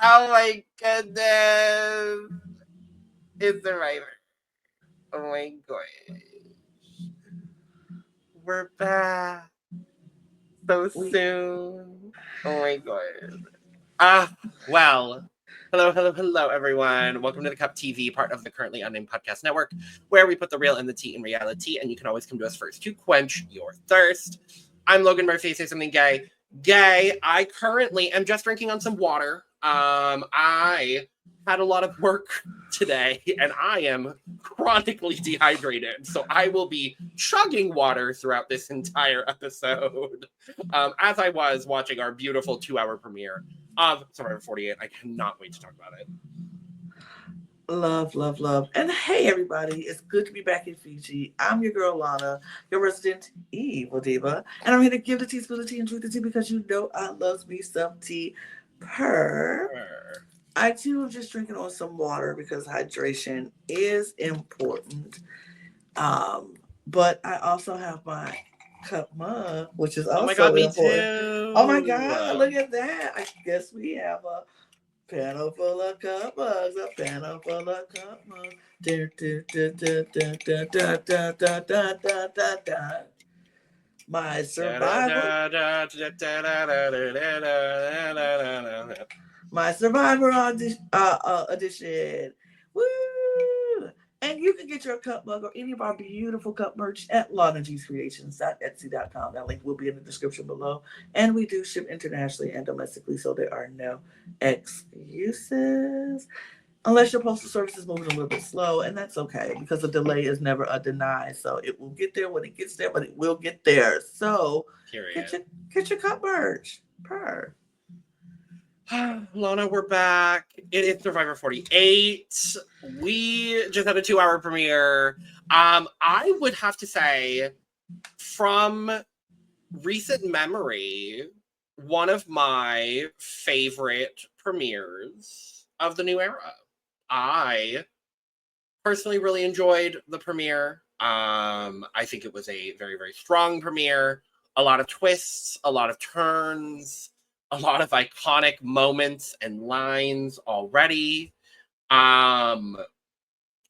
Oh my goodness. It's Survivor. Oh my gosh. We're back so soon. Oh my god. Well. Hello, everyone. Welcome to the Cup TV, part of the Currently Unnamed Podcast Network, where we put the real and the tea in reality, and you can always come to us first to quench your thirst. I'm Logan Murphy. Say something gay. Gay. I currently am just drinking on some water. I had a lot of work today, and I am chronically dehydrated, so I will be chugging water throughout this entire episode, as I was watching our beautiful 2-hour premiere of Survivor 48. I cannot wait to talk about it. Love, love, love. And hey, everybody, it's good to be back in Fiji. I'm your girl, Lana, your resident evil diva. And I'm here to give the tea, spill the tea, and drink the tea because you know I love me some tea. I too am just drinking on some water because hydration is important. But I also have my cup mug, which is also important. Me too. Oh my God, look at that. I guess we have a panel full of cup mugs, a panel full of cup mugs. My survivor. My survivor edition. Woo! And you can get your cup mug or any of our beautiful cup merch at lanagcreations.etsy.com. That link will be in the description below. And we do ship internationally and domestically, so there are no excuses. Unless your postal service is moving a little bit slow, and that's okay because a delay is never a deny. So it will get there when it gets there, but it will get there. So get your cup merch. Lana, we're back. It is Survivor 48. We just had a 2-hour premiere. I would have to say, from recent memory, one of my favorite premieres of the new era. I personally really enjoyed the premiere. I think it was a very, very strong premiere. A lot of twists, a lot of turns, a lot of iconic moments and lines already.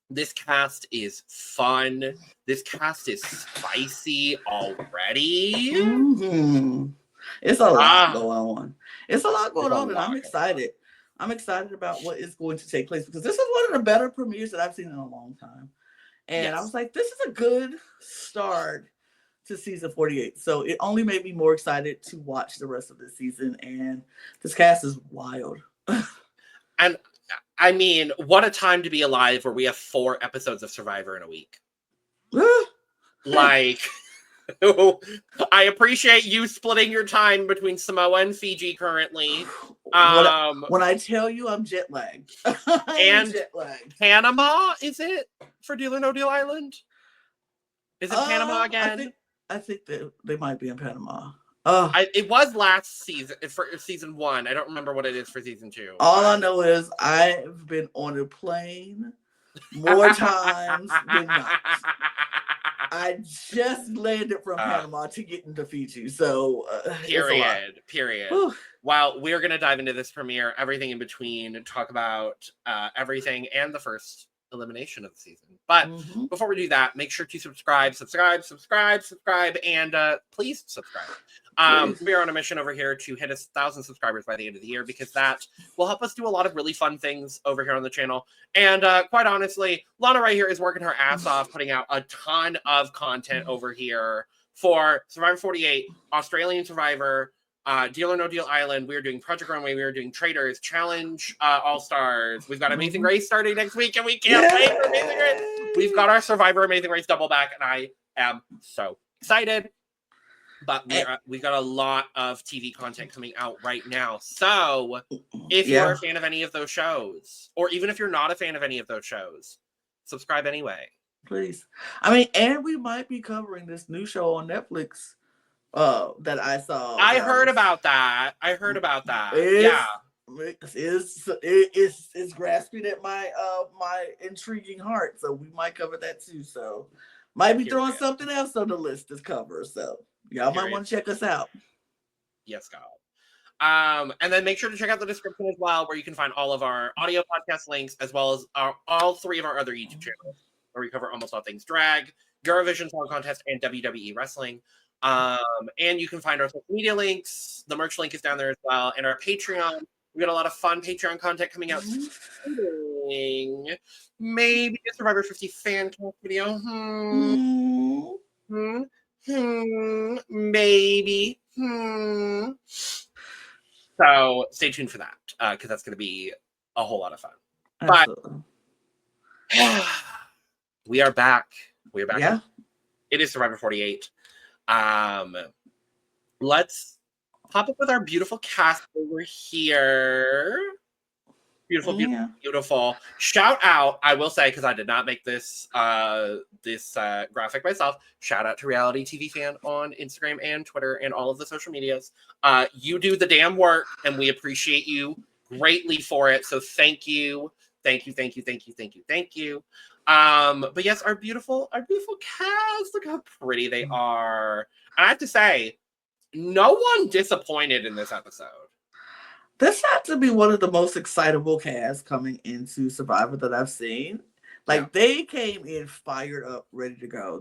This cast is fun. This cast is spicy already. Mm-hmm. It's a lot going on. It's a lot going on, and I'm excited. I'm excited about what is going to take place because this is one of the better premieres that I've seen in a long time. And I was like, this is a good start to season 48. So it only made me more excited to watch the rest of the season. And this cast is wild. And I mean, what a time to be alive where we have 4 episodes of Survivor in a week. Like, I appreciate you splitting your time between Samoa and Fiji currently. When I tell you I'm jet lagged. And jet lagged. Panama, is it? For Deal or No Deal Island? Is it Panama again? I think that they might be in Panama. It was last season, for season 1. I don't remember what it is for season 2. All I know is I've been on a plane more times than not. I just landed from Panama to get into Fiji, so period. Whew. Well, we're going to dive into this premiere, everything in between, and talk about everything and the first elimination of the season. But before we do that, make sure to subscribe, and please subscribe. We're on a mission over here to hit 1,000 subscribers by the end of the year because that will help us do a lot of really fun things over here on the channel. And quite honestly, Lana right here is working her ass off, putting out a ton of content over here for Survivor 48, Australian Survivor, Deal or No Deal Island. We are doing Project Runway. We are doing Traders, Challenge All-Stars. We've got Amazing Race starting next week, and we can't wait for Amazing Race. We've got our Survivor Amazing Race double back, and I am so excited. But we've got a lot of TV content coming out right now. So if you're a fan of any of those shows, or even if you're not a fan of any of those shows, subscribe anyway. Please. I mean, and we might be covering this new show on Netflix that I saw. I heard about that. It's grasping at my my intriguing heart. So we might cover that too. So might be throwing something else on the list to cover. So y'all might want to check us out. Yes, God. And then make sure to check out the description as well, where you can find all of our audio podcast links, as well as all 3 of our other YouTube channels, where we cover almost all things drag, Eurovision Song Contest, and WWE wrestling. And you can find our social media links. The merch link is down there as well, and our Patreon. We got a lot of fun Patreon content coming out. Maybe a Survivor 50 fan cast video. Maybe. So stay tuned for that, because that's going to be a whole lot of fun. Absolutely. But we are back. We are back. Yeah. It is Survivor 48. Let's pop up with our beautiful cast over here. Beautiful, beautiful, beautiful. Shout out, I will say, because I did not make this graphic myself, shout out to Reality TV Fan on Instagram and Twitter and all of the social medias. You do the damn work, and we appreciate you greatly for it. So thank you. Thank you, thank you, thank you, thank you, thank you. But yes, our beautiful cast, look how pretty they are. I have to say, no one disappointed in this episode. This had to be one of the most excitable casts coming into Survivor that I've seen. Like, they came in fired up, ready to go.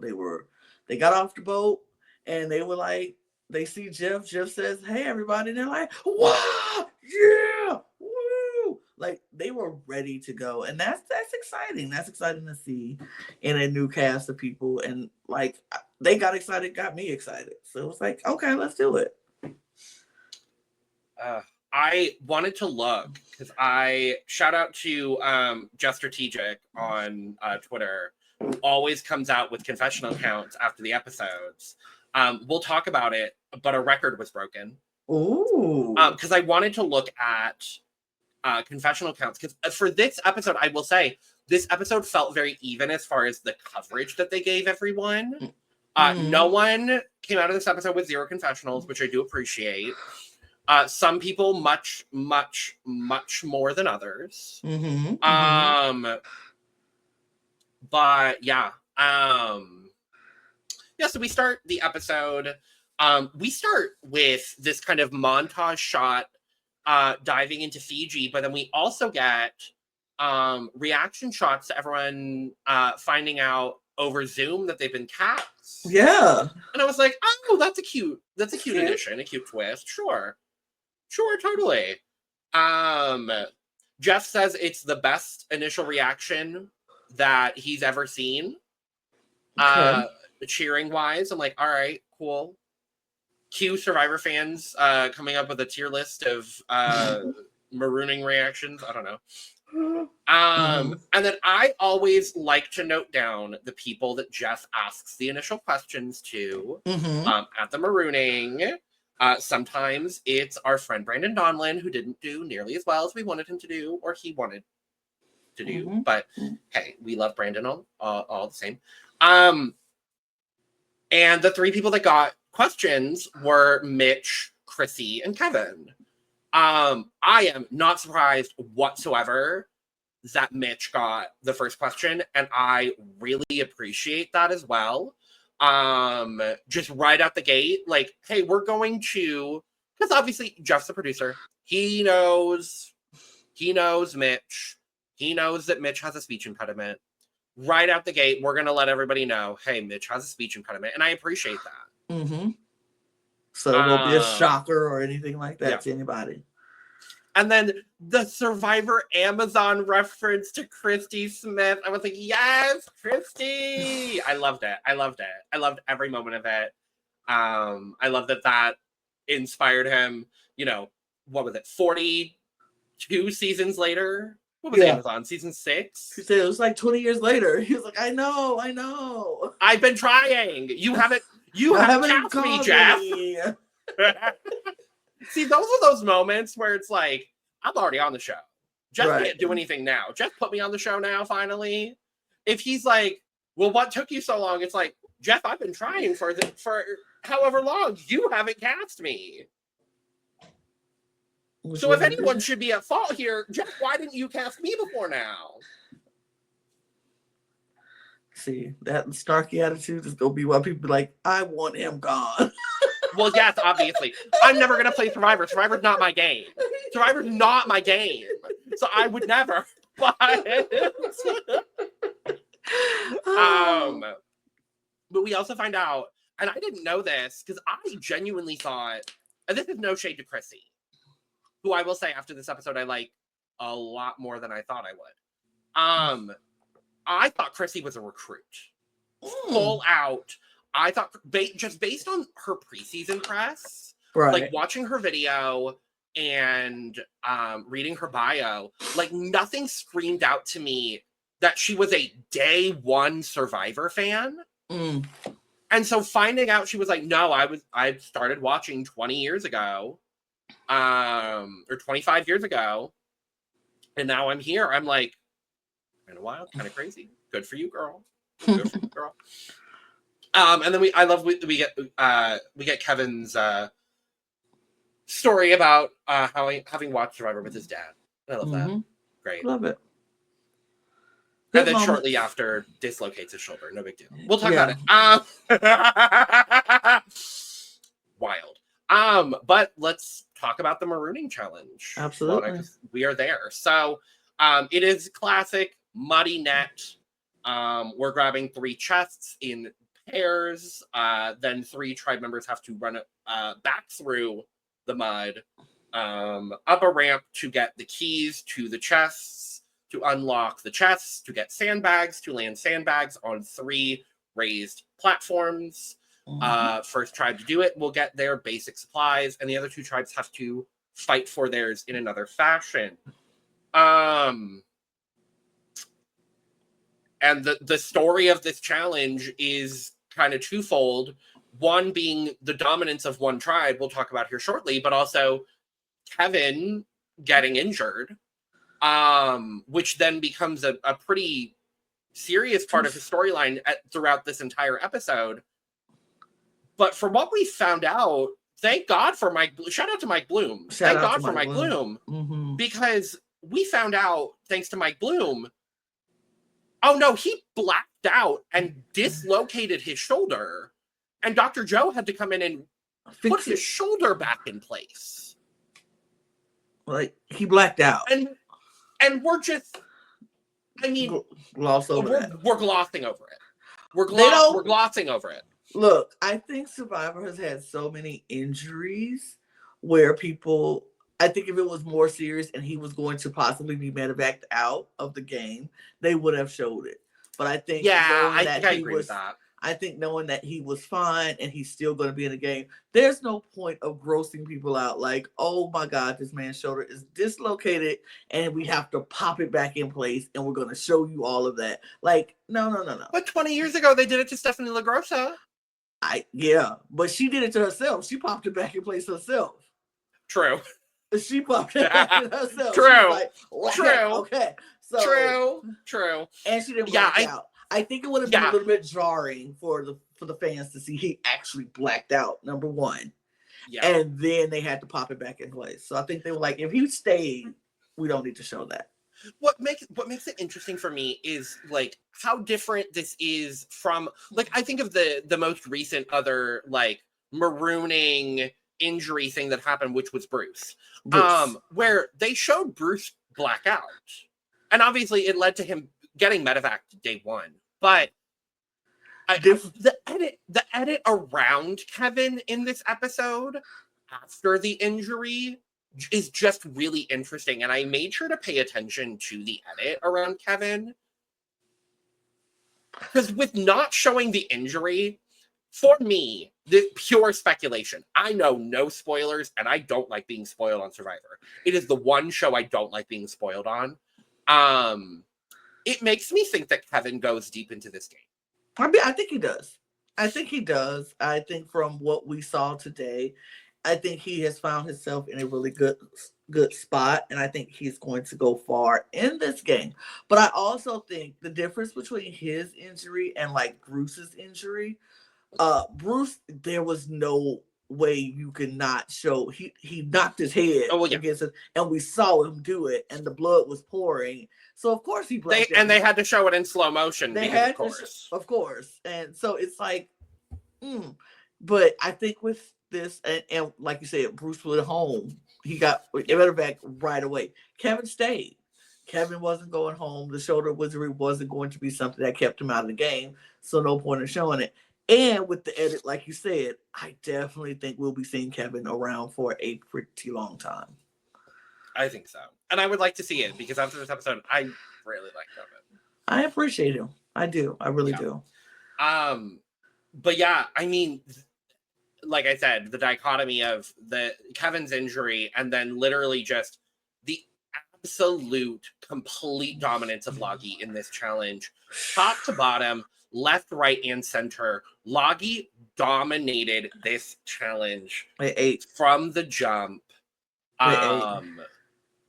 They got off the boat, and they were like, they see Jeff. Jeff says, "Hey, everybody." And they're like, "Wow, yeah, woo!" Like, they were ready to go. And that's exciting. That's exciting to see in a new cast of people. And, like, they got excited, got me excited. So it was like, okay, let's do it. I wanted to look, because I shout out to Just Strategic on Twitter, who always comes out with confessional counts after the episodes. We'll talk about it, but a record was broken. Ooh. Because I wanted to look at confessional counts, because for this episode, I will say, this episode felt very even as far as the coverage that they gave everyone. No one came out of this episode with 0 confessionals, which I do appreciate. Some people much, much, much more than others. But yeah. So we start the episode. We start with this kind of montage shot diving into Fiji, but then we also get reaction shots to everyone finding out over Zoom that they've been cats. Yeah. And I was like, oh, that's a cute addition, a cute twist. Sure, totally. Jeff says it's the best initial reaction that he's ever seen. Okay. Cheering wise, I'm like, all right, cool. Cue Survivor fans coming up with a tier list of marooning reactions. I don't know. And then I always like to note down the people that Jeff asks the initial questions to at the marooning. Sometimes it's our friend Brandon Donlin, who didn't do nearly as well as we wanted him to do, or he wanted to do. But hey, we love Brandon all the same. And the 3 people that got questions were Mitch, Chrissy, and Kevin. I am not surprised whatsoever that Mitch got the first question, and I really appreciate that as well. Just right out the gate, like, hey, we're going to, because obviously Jeff's the producer. He knows Mitch. He knows that Mitch has a speech impediment. Right out the gate, we're going to let everybody know, hey, Mitch has a speech impediment, and I appreciate that. So it won't be a shocker or anything like that to anybody. And then the Survivor Amazon reference to Christy Smith. I was like, yes, Christy. I loved it. I loved every moment of it. I love that inspired him, what was it, 42 seasons later? What was Amazon? Season 6? He said it was like 20 years later. He was like, I know. I've been trying. You haven't cast me, Jeff. See, those are those moments where it's like, I'm already on the show. Jeff can't do anything now. Jeff put me on the show now, finally. If he's like, well, what took you so long? It's like, Jeff, I've been trying for however long. You haven't cast me. So if anyone should be at fault here, Jeff, why didn't you cast me before now? See, that snarky attitude is going to be why people be like, I want him gone. Well, yes, obviously. I'm never going to play Survivor. Survivor's not my game. Survivor's not my game. So I would never. But, but we also find out, and I didn't know this, because I genuinely thought, and this is no shade to Chrissy, who I will say after this episode I like a lot more than I thought I would. I thought Chrissy was a recruit. Full out. I thought, just based on her preseason press, like watching her video and reading her bio, like nothing screamed out to me that she was a day one Survivor fan. And so finding out she was like, no, I started watching 20 years ago, or 25 years ago, and now I'm here. I'm like, kind of wild, kind of crazy. Good for you, girl. Good for you, girl. And then we get Kevin's story about having watched Survivor with his dad. I love that. Great. Love it. And then shortly after, dislocates his shoulder. No big deal. We'll talk about it. Wild. But let's talk about the marooning challenge. Absolutely. Lana, we are there. So it is classic muddy net. We're grabbing 3 chests in pairs. Then 3 tribe members have to run back through the mud, up a ramp to get the keys to the chests, to unlock the chests, to get sandbags, to land sandbags on 3 raised platforms. First tribe to do it will get their basic supplies, and the other 2 tribes have to fight for theirs in another fashion. And the story of this challenge is kind of twofold. One being the dominance of one tribe, we'll talk about here shortly, but also Kevin getting injured, which then becomes a pretty serious part of his storyline throughout this entire episode. But from what we found out, thank God for Mike. Shout out to Mike Bloom. Thank God for Mike Bloom. Because we found out, thanks to Mike Bloom, oh no, he blacked out and dislocated his shoulder. And Dr. Joe had to come in and put his shoulder back in place. Like, he blacked out. And we're just, I mean, gloss over we're glossing over it. We're glossing over it. Look, I think Survivor has had so many injuries where people, I think if it was more serious and he was going to possibly be medevaced out of the game, they would have showed it. But I think I agree with that. I think knowing that he was fine and he's still going to be in the game, there's no point of grossing people out like, oh my God, this man's shoulder is dislocated and we have to pop it back in place and we're going to show you all of that. Like, no. But 20 years ago, they did it to Stephanie LaGrossa. But she did it to herself. She popped it back in place herself. True. She popped it back in herself. True. Like, True. Okay. So, True. And she didn't black out. I think it would have been a little bit jarring for the fans to see he actually blacked out, number one. Yeah. And then they had to pop it back in place. So I think they were like, if he stayed, we don't need to show that. What makes it interesting for me is like how different this is from, like, I think of the most recent other like marooning injury thing that happened, which was Bruce. Where they showed Bruce black out. And obviously it led to him getting medevac day 1. But the edit around Kevin in this episode after the injury is just really interesting. And I made sure to pay attention to the edit around Kevin. Because with not showing the injury, for me, the pure speculation. I know no spoilers, and I don't like being spoiled on Survivor. It is the one show I don't like being spoiled on. It makes me think that Kevin goes deep into this game. I mean, I think he does. I think from what we saw today, I think he has found himself in a really good spot, and I think he's going to go far in this game. But I also think the difference between his injury and like Bruce's injury, Bruce, there was no way you could not show he knocked his head against it, and we saw him do it, and the blood was pouring. So of course he blacked out. And they had to show it in slow motion. Of course, and so it's like, but I think with this, and like you said, Bruce went home. He got back right away. Kevin stayed. Kevin wasn't going home. The shoulder wizardry wasn't going to be something that kept him out of the game. So no point in showing it. And with the edit, like you said, I definitely think we'll be seeing Kevin around for a pretty long time. I think so. And I would like to see it because after this episode, I really like Kevin. I appreciate him. I do. I really do. But yeah, I mean, like I said, the dichotomy of the Kevin's injury and then literally just the absolute complete dominance of Loggy in this challenge, top to bottom, left, right, and center. Loggy dominated this challenge from the jump.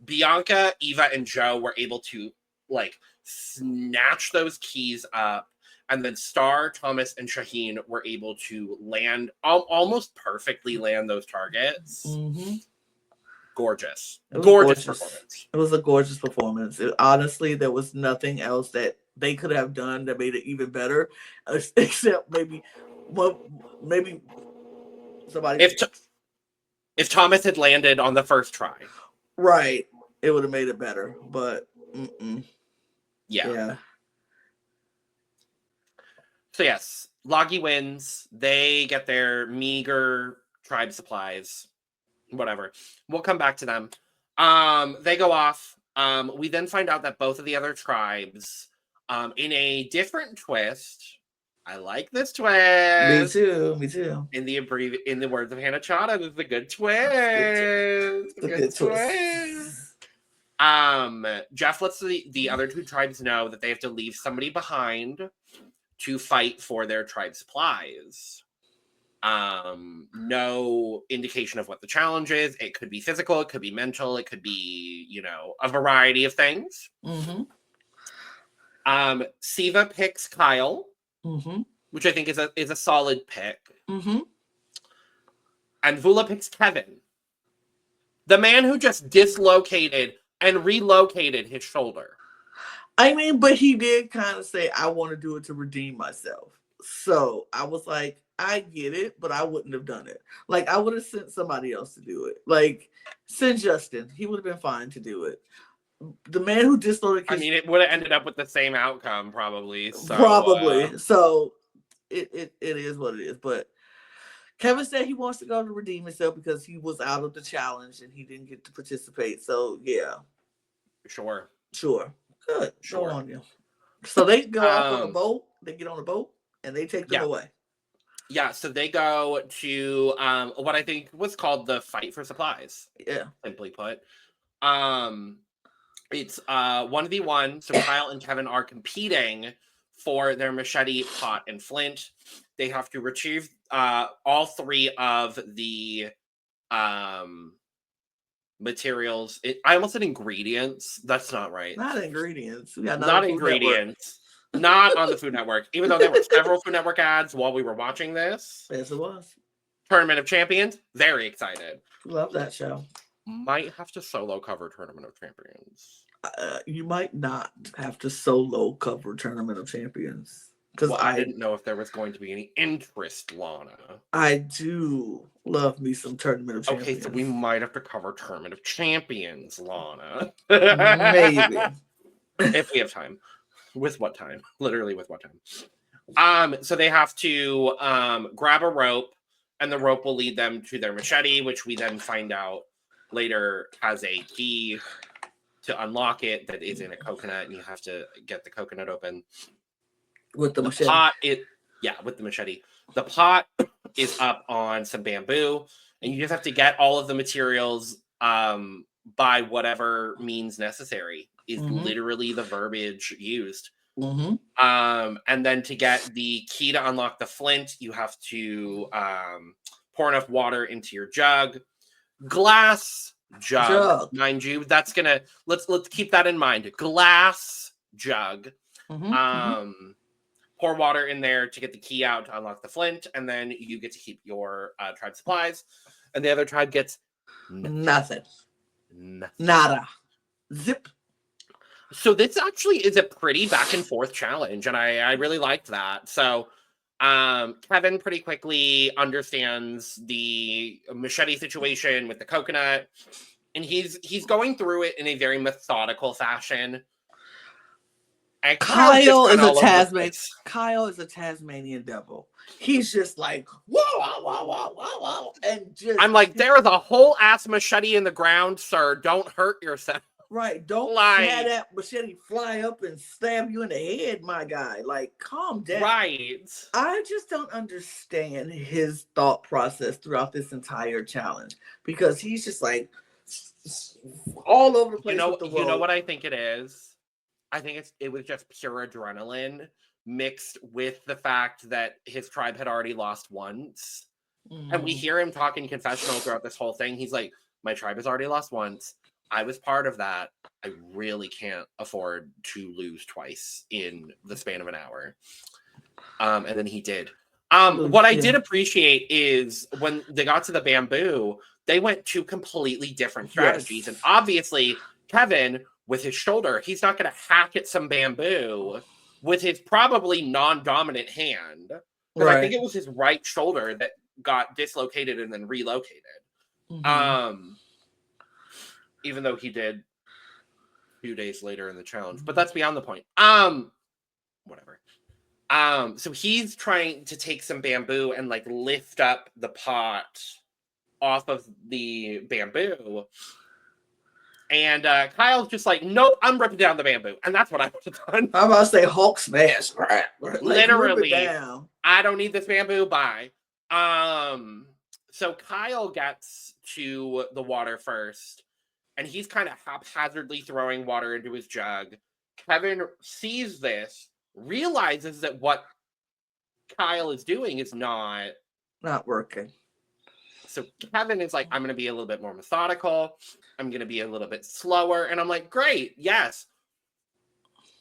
Bianca, Eva, and Joe were able to like snatch those keys up, and then Star, Thomas, and Shaheen were able to land almost perfectly land those targets. Mm-hmm. Gorgeous performance. It was a gorgeous performance. Honestly, there was nothing else that they could have done that made it even better, except maybe somebody. If Thomas had landed on the first try, right, it would have made it better. But yeah. So yes, Loggy wins. They get their meager tribe supplies. Whatever. We'll come back to them. They go off. We then find out that both of the other tribes, in a different twist. I like this twist. Me too. In the words of Hannah Chada, this is a good twist. Good twist. Jeff lets the other two tribes know that they have to leave somebody behind to fight for their tribe supplies. No indication of what the challenge is. It could be physical, it could be mental, it could be, a variety of things. Mm-hmm. Siva picks Kyle, mm-hmm. which I think is a solid pick. Mm-hmm. And Vula picks Kevin, the man who just dislocated and relocated his shoulder. I mean, but he did kind of say, I want to do it to redeem myself. So I was like, I get it, but I wouldn't have done it. Like, I would have sent somebody else to do it. Like, send Justin. He would have been fine to do it. The man who dislocated... I mean, it would have ended up with the same outcome, probably. So, probably. So, it is what it is. But Kevin said he wants to go to redeem himself because he was out of the challenge and he didn't get to participate. So, yeah. Sure. Good. Sure. Go on you. So they go off on a boat. They get on a boat and they take them away. Yeah, so they go to what I think was called the fight for supplies. Yeah. Simply put. It's 1v1. So Kyle and Kevin are competing for their machete, pot, and flint. They have to retrieve all three of the materials. I almost said ingredients. That's not right. Not ingredients. Not ingredients. Not on the Food Network. Even though there were several Food Network ads while we were watching this. Yes, it was. Tournament of Champions. Very excited. Love that show. Might have to solo cover Tournament of Champions. You might not have to solo cover Tournament of Champions. Because I didn't know if there was going to be any interest, Lana. I do love me some Tournament of Champions. Okay, so we might have to cover Tournament of Champions, Lana. Maybe. If we have time. With what time? Literally with what time? So they have to grab a rope, and the rope will lead them to their machete, which we then find out later has a key to unlock it that is in a coconut, and you have to get the coconut open. With the machete. With the machete. The pot is up on some bamboo, and you just have to get all of the materials by whatever means necessary. Is literally the verbiage used. Mm-hmm. And then to get the key to unlock the flint, you have to pour enough water into your glass jug. Mind you, that's gonna let's keep that in mind. Glass jug. Pour water in there to get the key out to unlock the flint, and then you get to keep your tribe supplies, and the other tribe gets nothing. Nada. Zip. So this actually is a pretty back and forth challenge, and I really liked that. So Kevin pretty quickly understands the machete situation with the coconut, and he's going through it in a very methodical fashion. And Kyle is a Tasmanian devil. He's just like, whoa, whoa, whoa, whoa, whoa, whoa, and just. I'm like, there is a whole ass machete in the ground, sir. Don't hurt yourself. Right, don't have that machete fly up and stab you in the head, my guy. Like, calm down. Right. I just don't understand his thought process throughout this entire challenge, because he's just like all over the place. You know what I think it is? I think it was just pure adrenaline mixed with the fact that his tribe had already lost once. Mm-hmm. And we hear him talking confessional throughout this whole thing. He's like, my tribe has already lost once. I was part of that. I really can't afford to lose twice in the span of an hour. And then he did. What I did appreciate is when they got to the bamboo, they went two completely different strategies. Yes. And obviously, Kevin, with his shoulder, he's not going to hack at some bamboo with his probably non-dominant hand. Because I think it was his right shoulder that got dislocated and then relocated. Mm-hmm. Even though he did a few days later in the challenge. But that's beyond the point. Whatever. So he's trying to take some bamboo and like lift up the pot off of the bamboo. And Kyle's just like, nope, I'm ripping down the bamboo. And that's what I would have done. I'm about to say Hulk smash. Right. Like, literally, I don't need this bamboo. Bye. So Kyle gets to the water first. And he's kind of haphazardly throwing water into his jug. Kevin sees this, realizes that what Kyle is doing is not working. So Kevin is like, I'm going to be a little bit more methodical. I'm going to be a little bit slower. And I'm like, great, yes.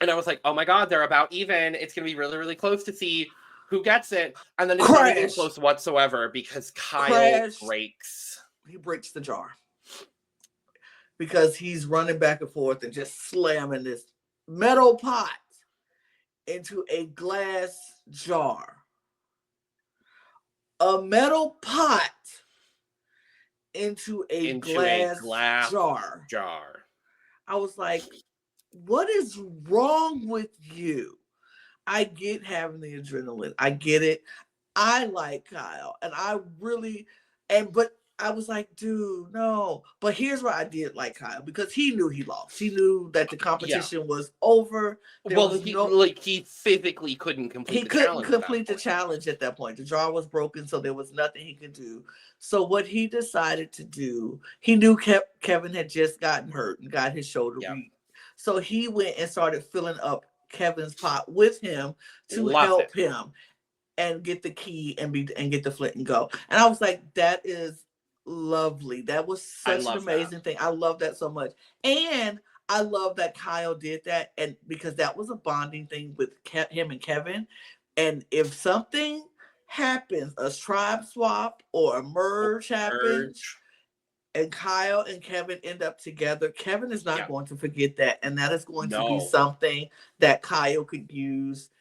And I was like, oh my God, they're about even. It's going to be really, really close to see who gets it. And then it's not even close whatsoever because Kyle breaks. He breaks the jar. Because he's running back and forth and just slamming this metal pot into a glass jar. A metal pot into a glass jar. I was like, what is wrong with you? I get having the adrenaline. I get it. I like Kyle. And I really, but I was like, dude, no. But here's why I did like Kyle, because he knew he lost. He knew that the competition was over. He physically couldn't complete the challenge. He couldn't complete the challenge at that point. The jar was broken, so there was nothing he could do. So what he decided to do, he knew Kevin had just gotten hurt and got his shoulder beat. So he went and started filling up Kevin's pot with him to help him and get the key and get the flint and go. And I was like, that is lovely. That was such an amazing thing. I love that so much. And I love that Kyle did that, and because that was a bonding thing with him and Kevin. And if something happens, a tribe swap or a merge happens, and Kyle and Kevin end up together, Kevin is not going to forget that. And that is going to be something that Kyle could use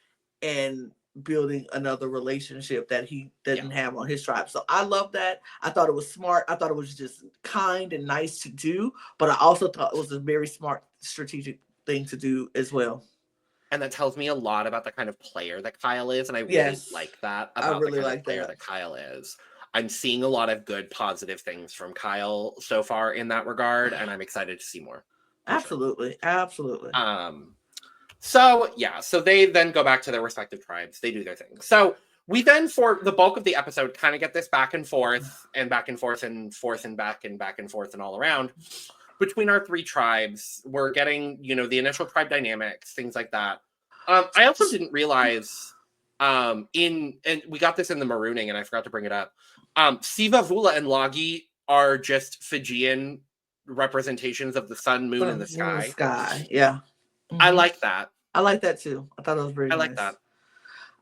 in building another relationship that he didn't have on his tribe. So I love that. I thought it was smart. I thought it was just kind and nice to do, but I also thought it was a very smart strategic thing to do as well. And that tells me a lot about the kind of player that Kyle is, and I really like that about the kind of player that Kyle is. I'm seeing a lot of good, positive things from Kyle so far in that regard, and I'm excited to see more. Absolutely. So they then go back to their respective tribes. They do their thing. So we then, for the bulk of the episode, kind of get this back and forth and back and forth and forth and back and forth and all around between our three tribes. We're getting, the initial tribe dynamics, things like that. I also didn't realize and we got this in the marooning, and I forgot to bring it up. Siva, Vula, and Lagi are just Fijian representations of the sun, moon, and the sky. Yeah. Mm-hmm. I like that. I like that too. I thought it was very nice. I like that.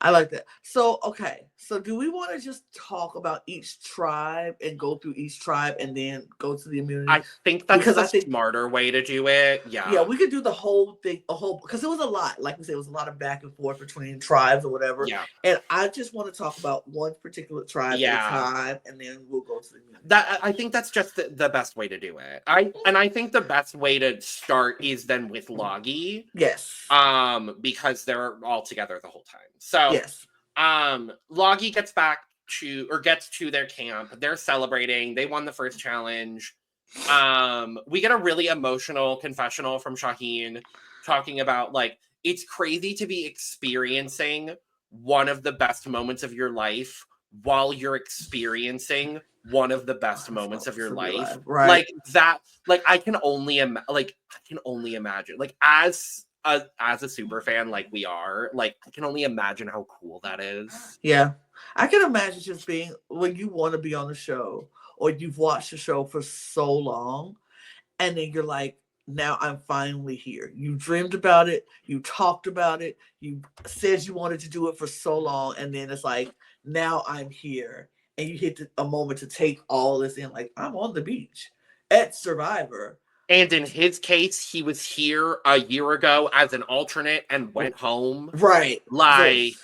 I like that. So, okay. So do we want to just talk about each tribe and go through each tribe and then go to the immunity? I think that's a smarter way to do it. Yeah, we could do the whole thing, because it was a lot. Like we said, it was a lot of back and forth between tribes or whatever. Yeah. And I just want to talk about one particular tribe at a time, and then we'll go to the immunity. I think that's just the best way to do it. I think the best way to start is then with Logie. Yes. Because they're all together the whole time. So yes. Logie gets to their camp. They're celebrating. They won the first challenge. We get a really emotional confessional from Shaheen talking about, like, it's crazy to be experiencing one of the best moments of your life while you're experiencing one of the best moments of your life. Right. Like that, like I can only imagine, like, as a super fan like we are, like, I can only imagine how cool that is. Yeah. I can imagine just being, when you want to be on the show or you've watched the show for so long and then you're like, now I'm finally here. You dreamed about it. You talked about it. You said you wanted to do it for so long. And then it's like, now I'm here. And you hit a moment to take all this in. Like, I'm on the beach at Survivor. And in his case, he was here a year ago as an alternate and went home. Right. Like,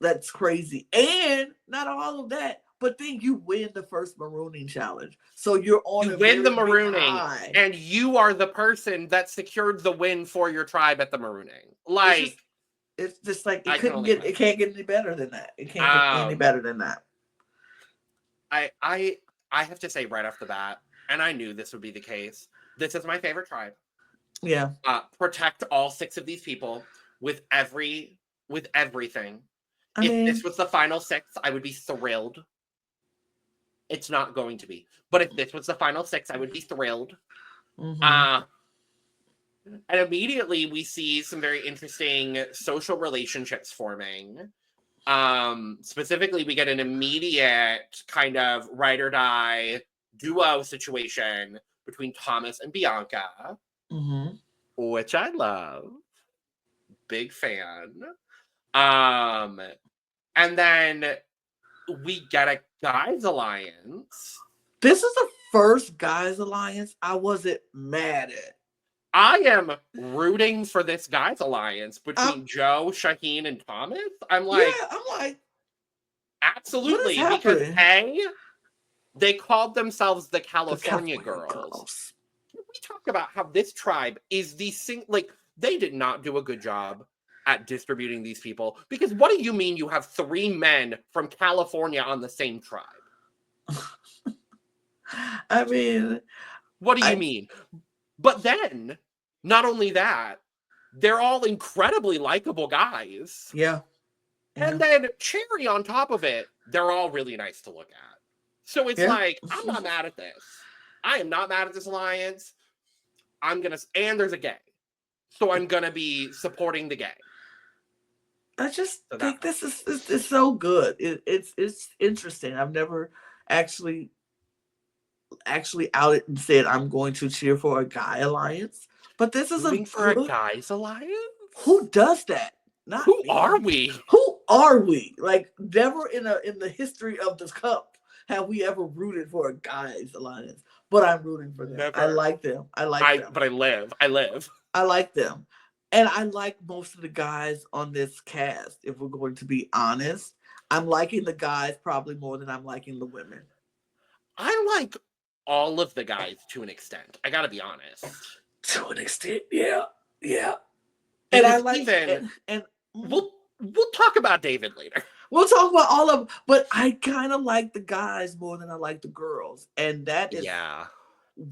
that's crazy. And not all of that, but then you win the first marooning challenge. So you're on you win the marooning, and you are the person that secured the win for your tribe at the marooning. Like, it's just like it can't get any better than that. It can't get any better than that. I have to say right off the bat, and I knew this would be the case, this is my favorite tribe. Yeah. Protect all 6 of these people with everything. If this was the final 6, I would be thrilled. It's not going to be. But if this was the final 6, I would be thrilled. Mm-hmm. And immediately we see some very interesting social relationships forming. Specifically, we get an immediate kind of ride or die duo situation between Thomas and Bianca, which I love. Big fan. And then we get a guys alliance. This is the first guys alliance I wasn't mad at. I am rooting for this guys alliance between Joe, Shaheen, and Thomas. I'm like, absolutely, because they called themselves the California Girls. We talk about how this tribe is they did not do a good job at distributing these people, because what do you mean you have 3 men from California on the same tribe? I mean, what do you mean? But then, not only that, they're all incredibly likable guys. Yeah. And then, cherry on top of it, they're all really nice to look at. So it's like, I'm not mad at this. I am not mad at this alliance. And there's a gay. So I'm going to be supporting the gay. I just think this is so good. It's interesting. I've never actually outed and said I'm going to cheer for a guy alliance, but this is a guys alliance. Who does that? Not who me. Are we? Who are we? Like, never in the history of this cup have we ever rooted for a guys alliance. But I'm rooting for them. Never. I like them. But I live. I like them. And I like most of the guys on this cast, if we're going to be honest. I'm liking the guys probably more than I'm liking the women. I like all of the guys to an extent. I gotta be honest. To an extent, yeah. And I like and we'll talk about David later. We'll talk about all of them, but I kind of like the guys more than I like the girls, and that is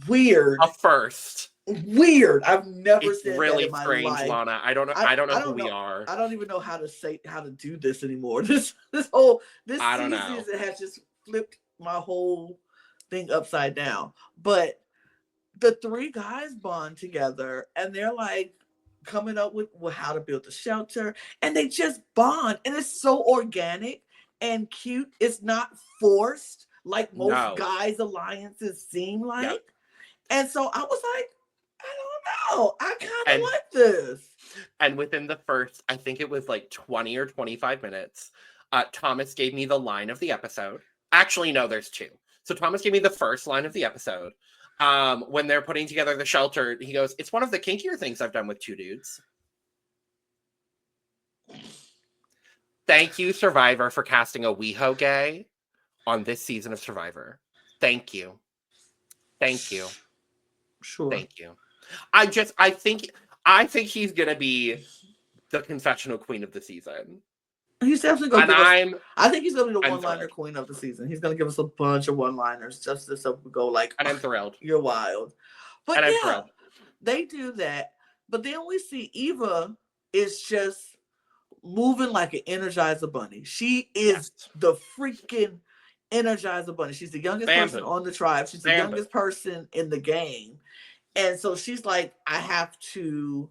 weird. A first. Weird. I've never said really that in my strange, life. Lana. I don't know who we are. I don't even know how to do this anymore. This season has just flipped my whole thing upside down. But the 3 guys bond together, and they're like coming up with how to build the shelter, and they just bond, and it's so organic and cute. It's not forced like most guys alliances seem like. Yep. And so I was like, I don't know. I kind of like this. And within the first, I think it was like 20 or 25 minutes, Thomas gave me the line of the episode. Actually, no, there's two. So Thomas gave me the first line of the episode. When they're putting together the shelter, he goes, "It's one of the kinkier things I've done with two dudes." Thank you, Survivor, for casting a WeHo gay on this season of Survivor. Thank you. Thank you. Sure. Thank you. I think he's gonna be the confessional queen of the season. He's definitely going to I think he's going to be the one-liner queen of the season. He's going to give us a bunch of one-liners just so we go like, and I'm thrilled. You're wild. But yeah, they do that. But then we see Eva is just moving like an Energizer bunny. She is the freaking Energizer bunny. She's the youngest person on the tribe. She's the youngest person in the game. And so she's like, I have to,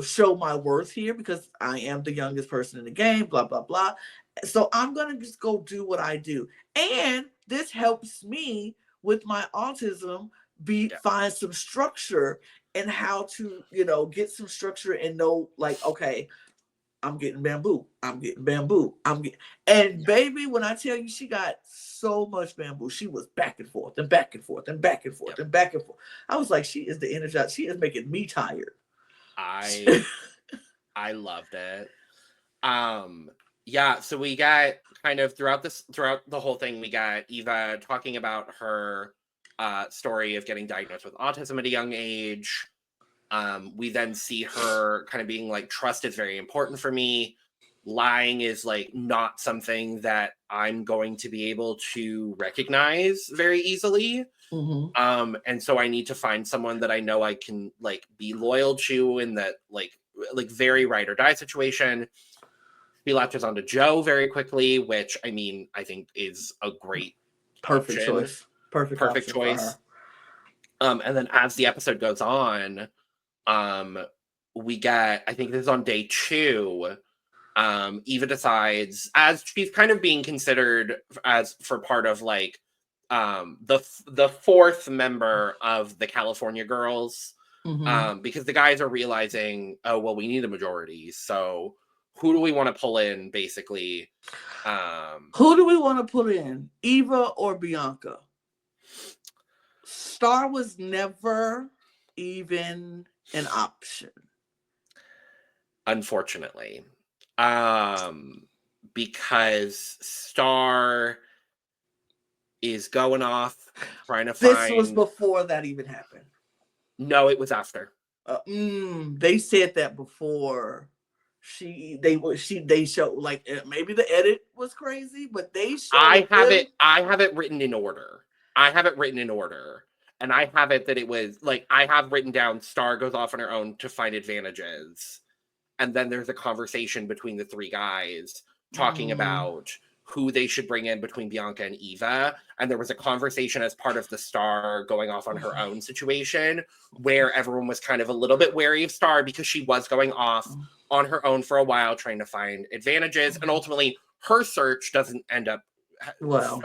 show my worth here because I am the youngest person in the game, blah, blah, blah. So I'm going to just go do what I do. And this helps me with my autism find some structure and how to, get some structure and know like, okay, I'm getting bamboo. And baby, when I tell you she got so much bamboo, she was back and forth and back and forth and back and forth and back and forth. I was like, she is the energizer. She is making me tired. I loved it. Yeah, so we got kind of throughout the whole thing, we got Eva talking about her story of getting diagnosed with autism at a young age. We then see her kind of being like, trust is very important for me. Lying is like not something that I'm going to be able to recognize very easily. Mm-hmm. And so I need to find someone that I know I can like be loyal to in that like very ride or die situation. He latches onto Joe very quickly, which I mean, I think is a great perfect option. Choice. Perfect choice. And then as the episode goes on, we get, I think this is on day 2, Eva decides, as she's kind of being considered as for part of like the fourth member of the California girls, because the guys are realizing, oh well, we need a majority, so who do we want to pull in basically? Who do we want to put in, Eva or Bianca? Star was never even an option, unfortunately, because Star is going off trying to find. This was before that even happened. No, it was after. They said that before. They showed like maybe the edit was crazy, but they showed. I have it written in order. And I have it that it was like, I have written down Star goes off on her own to find advantages. And then there's a conversation between the 3 guys talking about who they should bring in between Bianca and Eva. And there was a conversation as part of the Star going off on her own situation where everyone was kind of a little bit wary of Star because she was going off on her own for a while trying to find advantages. And ultimately her search doesn't end up,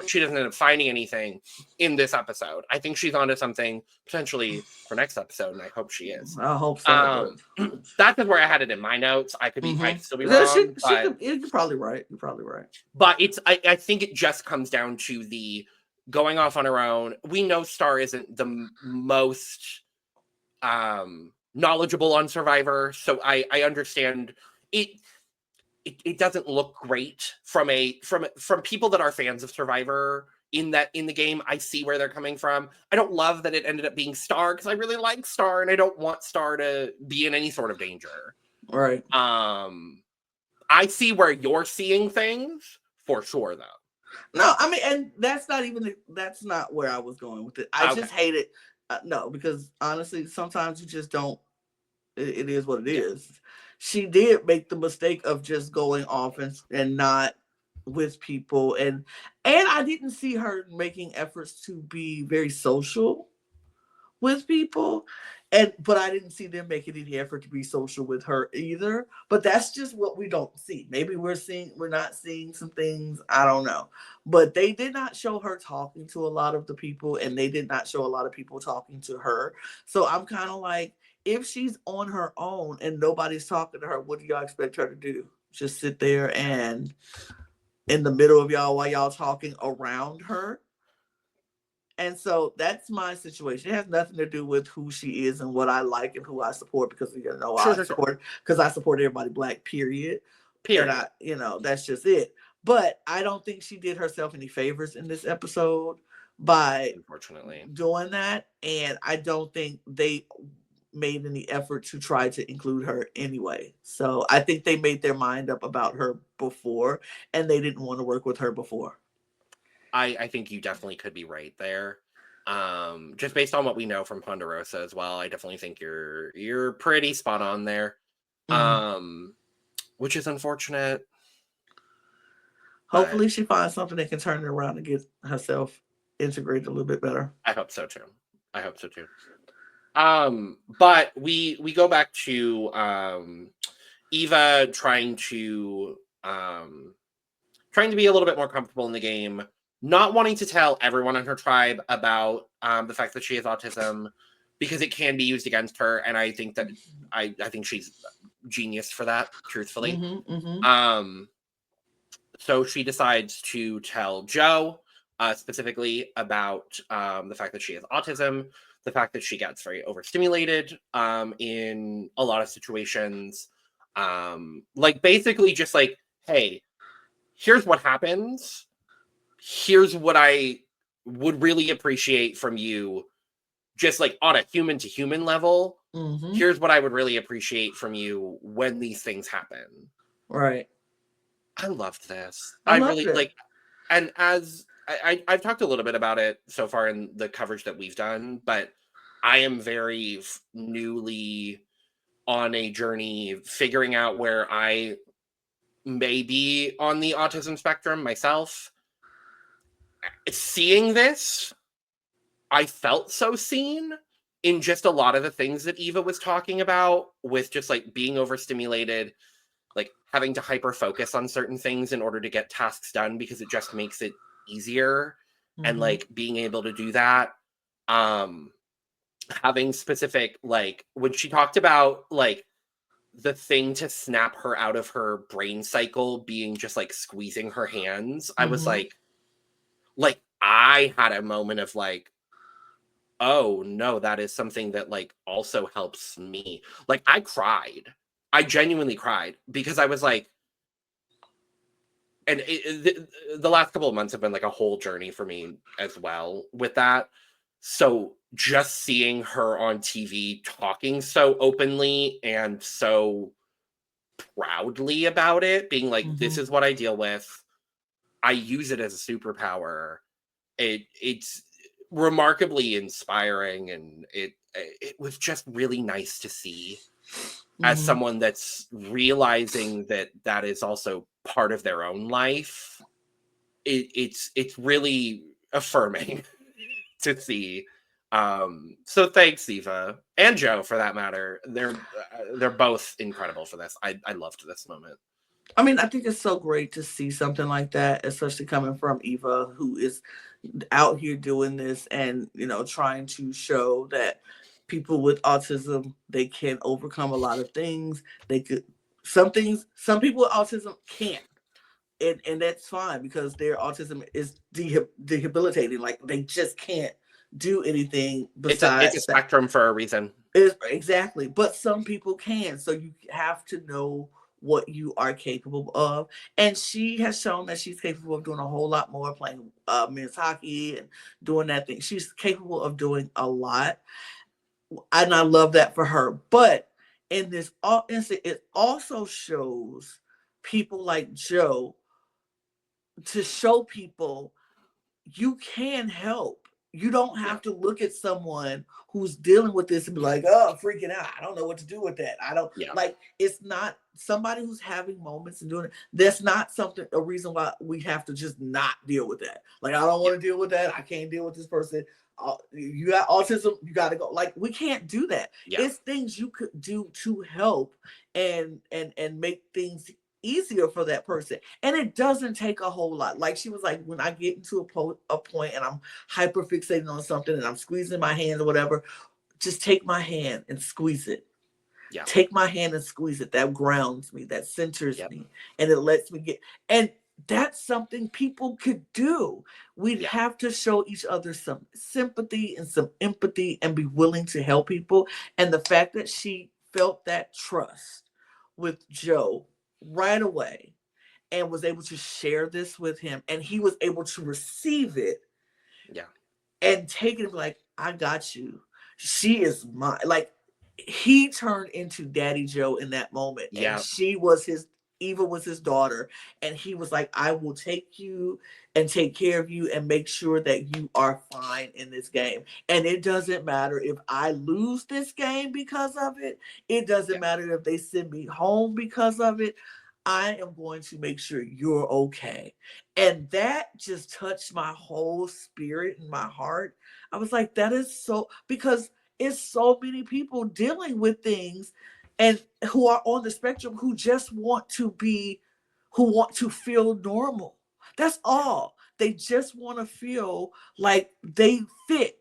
she doesn't end up finding anything in this episode. I think she's onto something potentially for next episode, and I hope she is. I hope so. That's where I had it in my notes. I could still be wrong. You're probably right. But I think it just comes down to the going off on her own. We know Star isn't the most knowledgeable on Survivor, so I understand it. It doesn't look great from people that are fans of Survivor in the game. I see where they're coming from. I don't love that it ended up being Star because I really like Star and I don't want Star to be in any sort of danger. Right. I see where you're seeing things for sure though. No, I mean, and that's not where I was going with it. I just hate it. No, because honestly, sometimes you just don't. It is what it is. She did make the mistake of just going off and not with people. And I didn't see her making efforts to be very social with people. But I didn't see them making any effort to be social with her either. But that's just what we don't see. Maybe we're not seeing some things. I don't know. But they did not show her talking to a lot of the people, and they did not show a lot of people talking to her. So I'm kind of like, if she's on her own and nobody's talking to her, what do y'all expect her to do? just sit there and in the middle of y'all while y'all talking around her. And so that's my situation. It has nothing to do with who she is and what I like and who I support, because I support everybody Black, period. And that's just it. But I don't think she did herself any favors in this episode by unfortunately doing that. And I don't think they made any effort to try to include her anyway. So I think they made their mind up about her before, and they didn't want to work with her before. I think you definitely could be right there. Just based on what we know from Ponderosa as well, I definitely think you're pretty spot on there. Which is unfortunate. Hopefully she finds something that can turn it around and get herself integrated a little bit better. I hope so too. But we go back to Eva trying to be a little bit more comfortable in the game, not wanting to tell everyone in her tribe about the fact that she has autism, because it can be used against her, and I think that I think she's genius for that, truthfully. So she decides to tell Joe specifically about the fact that she has autism, the fact that she gets very overstimulated in a lot of situations. Like basically just like, hey, here's what happens. Here's what I would really appreciate from you, just like on a human to human level. Here's what I would really appreciate from you when these things happen. Right. I loved this. I really like, and as I've talked a little bit about it so far in the coverage that we've done, but I am very newly on a journey figuring out where I may be on the autism spectrum myself. Seeing this, I felt so seen in just a lot of the things that Eva was talking about, with just like being overstimulated, like having to hyper focus on certain things in order to get tasks done because it just makes it easier. And like being able to do that, having specific, like when she talked about like the thing to snap her out of her brain cycle being just like squeezing her hands, I was like I had a moment of like, oh no, that is something that like also helps me. Like I genuinely cried, because I was like, and the last couple of months have been like a whole journey for me as well with that. So just seeing her on TV talking so openly and so proudly about it, being like, this is what I deal with, I use it as a superpower. It's remarkably inspiring, and it was just really nice to see as someone that's realizing that is also part of their own life. It's really affirming to see. So thanks, Eva, and Joe for that matter. They're both incredible for this. I loved this moment. I mean, I think it's so great to see something like that, especially coming from Eva, who is out here doing this and, trying to show that people with autism, they can overcome a lot of things. Some people with autism can't. And that's fine, because their autism is debilitating. Like, they just can't do anything besides. It's a spectrum for a reason. Exactly. But some people can. So you have to know what you are capable of. And she has shown that she's capable of doing a whole lot more, playing men's hockey and doing that thing. She's capable of doing a lot. And I love that for her. But in this instance, it also shows people like Joe, to show people you can help. You don't have to look at someone who's dealing with this and be like, oh, I'm freaking out. I don't know what to do with that. Like, it's not somebody who's having moments and doing it. That's not a reason why we have to just not deal with that. Like, I don't want to deal with that. I can't deal with this person. You got autism, you got to go. Like, we can't do that. It's things you could do to help and make things easier for that person. And it doesn't take a whole lot. Like she was like, when I get into a point and I'm hyper fixating on something and I'm squeezing my hand or whatever, just take my hand and squeeze it. take my hand and squeeze it. That grounds me, that centers Yep. me, and it lets me get, and that's something people could do. We'd have to show each other some sympathy and some empathy and be willing to help people. And the fact that she felt that trust with Joe right away and was able to share this with him, and he was able to receive it and take it like, I got you. She is mine. Like, he turned into Daddy Joe in that moment. And she was Eva was his daughter. And he was like, I will take you and take care of you and make sure that you are fine in this game. And it doesn't matter if I lose this game because of it. It doesn't matter if they send me home because of it. I am going to make sure you're okay. And that just touched my whole spirit and my heart. I was like, that is so, because it's so many people dealing with things and who are on the spectrum who just want to feel normal. That's all. They just want to feel like they fit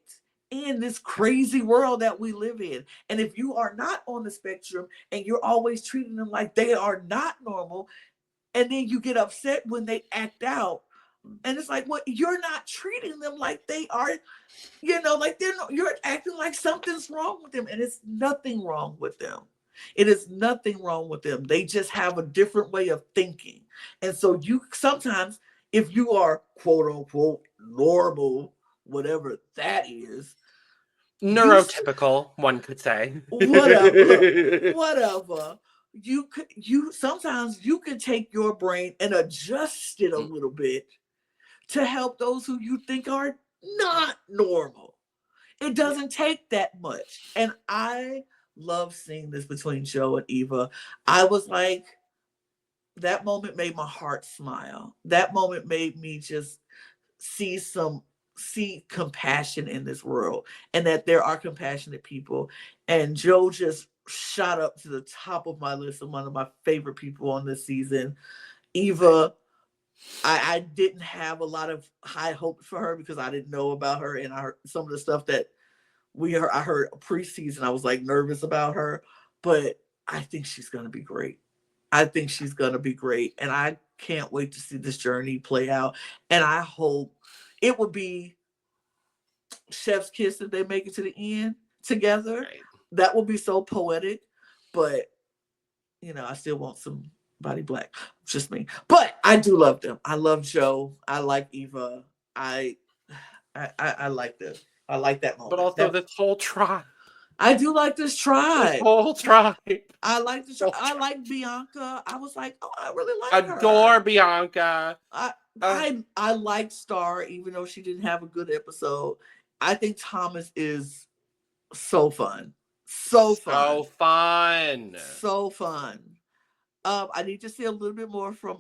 in this crazy world that we live in. And if you are not on the spectrum and you're always treating them like they are not normal, and then you get upset when they act out, and it's like, well, you're not treating them like they are, like you're acting like something's wrong with them, and it's nothing wrong with them. It is nothing wrong with them. They just have a different way of thinking. And so you sometimes, if you are quote unquote normal, whatever that is, neurotypical, one could say, whatever, sometimes you can take your brain and adjust it a little bit to help those who you think are not normal. It doesn't take that much. And I love seeing this between Joe and Eva. I was like, that moment made my heart smile. That moment made me just see compassion in this world, and that there are compassionate people. And Joe just shot up to the top of my list of one of my favorite people on this season. Eva, I didn't have a lot of high hopes for her because I didn't know about her, and I heard some of the stuff that I heard preseason. I was like nervous about her, but I think she's going to be great. I think she's going to be great. And I can't wait to see this journey play out. And I hope it would be chef's kiss if they make it to the end together. Right. That would be so poetic. But, I still want somebody black. Just me. But I do love them. I love Joe. I like Eva. I like this. I like that moment. But also this whole tribe. I do like this tribe. This whole tribe. I like this. I like Bianca. I was like, oh, I really like her. Adore Bianca. I like Star, even though she didn't have a good episode. I think Thomas is so fun. So fun. I need to see a little bit more from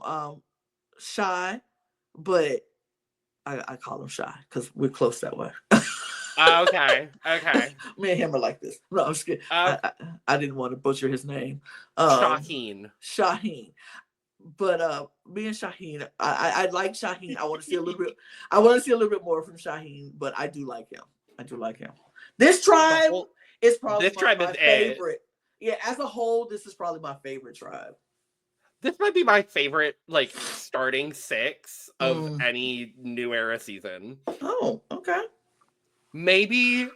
Shy, but I call him Shy because we're close that way. Okay. Me and him are like this. No, I'm just kidding. I didn't want to butcher his name. Shaheen. But me and Shaheen, I like Shaheen. I want to see a little bit. I want to see a little bit more from Shaheen, but I do like him. This tribe is probably my favorite. Yeah, as a whole, this is probably my favorite tribe. This might be my favorite, starting six of any New Era season. Oh, okay. Maybe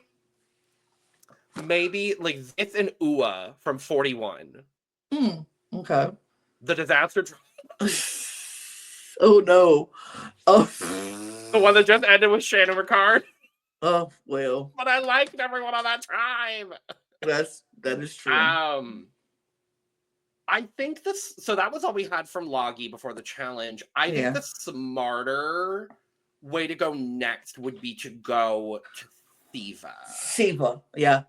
Zith and Ua from 41. Okay. The disaster tribe. Oh no. Oh. The one that just ended with Shannon Ricard. Oh well. But I liked everyone on that tribe. That is true. I think so that was all we had from Loggy before the challenge. I think the smarter way to go next would be to go to Siva. Yeah.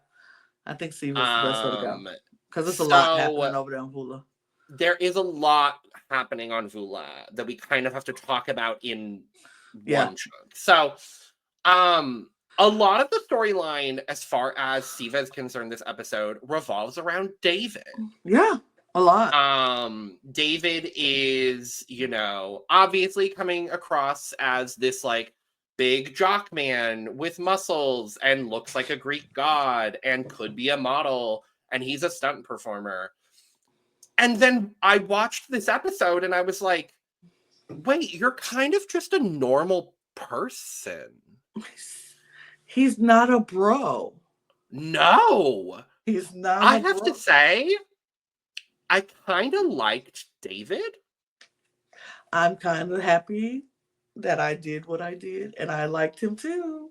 I think Siva's the best way to go. Because there's a lot happening over there on Vula. There is a lot happening on Vula that we kind of have to talk about in one chunk. So, a lot of the storyline, as far as Siva is concerned, this episode revolves around David. Yeah, a lot. David is, obviously coming across as this big jock man with muscles and looks like a Greek god and could be a model and he's a stunt performer. And then I watched this episode and I was like, wait, you're kind of just a normal person. He's not a bro. No. He's not I have to say, I kind of liked David. I'm kind of happy that I did what I did, and I liked him too.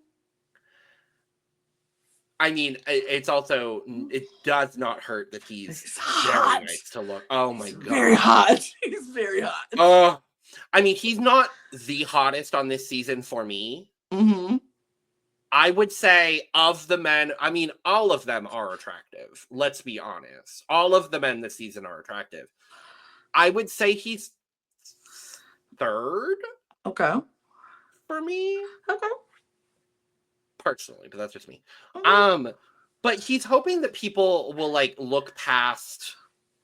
I mean, it does not hurt that he's hot. Very nice to look. Oh my God. Very hot. He's very hot. Oh, I mean, he's not the hottest on this season for me. Mm-hmm. I would say of the men, I mean, all of them are attractive. Let's be honest. All of the men this season are attractive. I would say he's third. Okay. For me. Okay. Personally, but that's just me. Okay. But he's hoping that people will like look past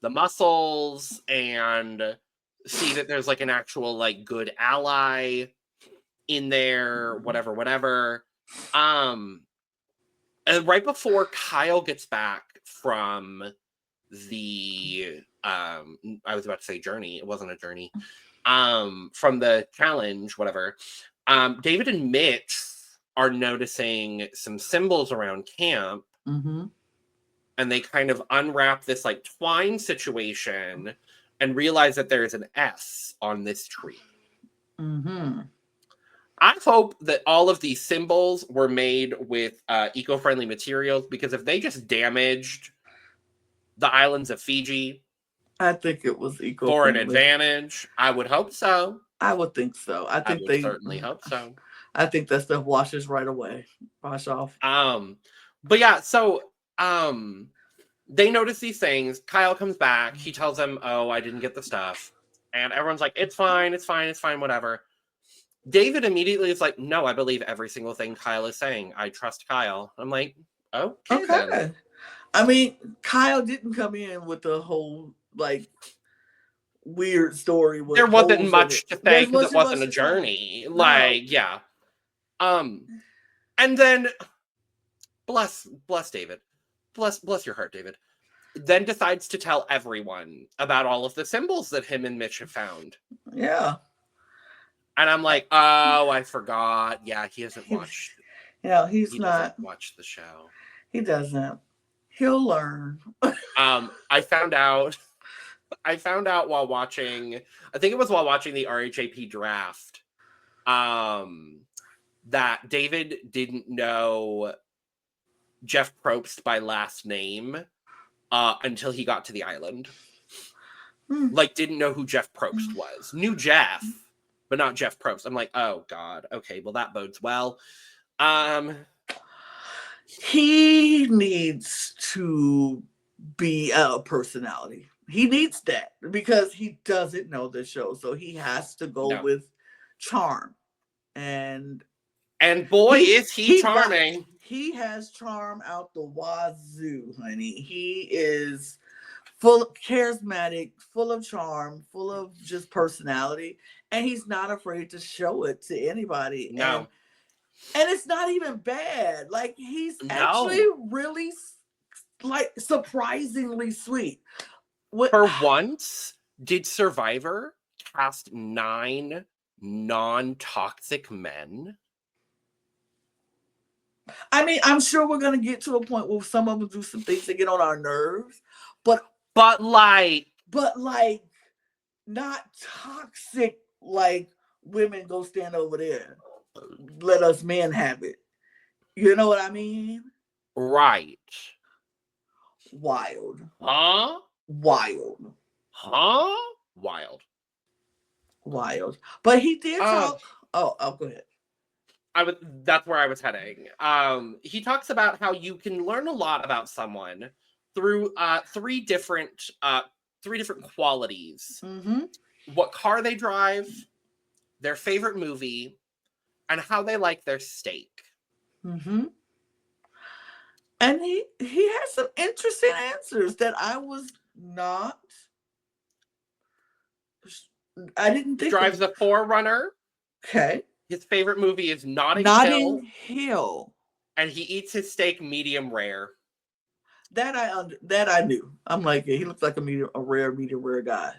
the muscles and see that there's like an actual like good ally in there, whatever. And right before Kyle gets back from the I was about to say journey, it wasn't a journey. From the challenge, whatever. David and Mitch are noticing some symbols around camp. Mm-hmm. And they kind of unwrap this like twine situation and realize that there is an S on this tree. Mm-hmm. I hope that all of these symbols were made with eco-friendly materials, because if they just damaged the islands of Fiji, I think it was eco-friendly for an advantage. I would hope so. I would think so. I think they certainly hope so. I think that stuff washes right away. Wash off. But yeah, so they notice these things. Kyle comes back. He tells them, "Oh, I didn't get the stuff," and everyone's like, "It's fine, whatever." David immediately is like, "No, I believe every single thing Kyle is saying. I trust Kyle." I'm like, okay. Then. I mean, Kyle didn't come in with the whole like weird story. There wasn't much to say because it wasn't a journey. Like, yeah. And then bless David. Bless your heart, David. Then decides to tell everyone about all of the symbols that him and Mitch have found. Yeah. And I'm like, oh, I forgot. Yeah, he hasn't watched. Yeah, he doesn't watch the show. He doesn't. He'll learn. I found out while watching, I think it was while watching the RHAP draft, that David didn't know Jeff Probst by last name until he got to the island. Like, didn't know who Jeff Probst was. Knew Jeff, but not Jeff Probst. I'm like, oh God, okay, well that bodes well. He needs to be a personality. He needs that because he doesn't know the show, so he has to go with charm. And boy, is he charming. He has charm out the wazoo, honey. He is full of charismatic, full of charm, full of just personality, and he's not afraid to show it to anybody. No. And it's not even bad. Like, he's actually really, like, surprisingly sweet. For once, did Survivor cast 9 non-toxic men? I mean, I'm sure we're going to get to a point where some of them do some things that get on our nerves. But like, not toxic, like, women go stand over there. Let us men have it. You know what I mean? Right. Wild. Huh? Wild. Huh? Wild. But he did talk. Go ahead. That's where I was heading. He talks about how you can learn a lot about someone through three different qualities. Mm-hmm. What car they drive, their favorite movie, and how they like their steak. Mm-hmm. And he has some interesting answers that I didn't think. Drives a 4Runner. Okay. His favorite movie is Notting Hill. And he eats his steak medium rare. That I knew. I'm like, yeah, he looks like a medium rare guy.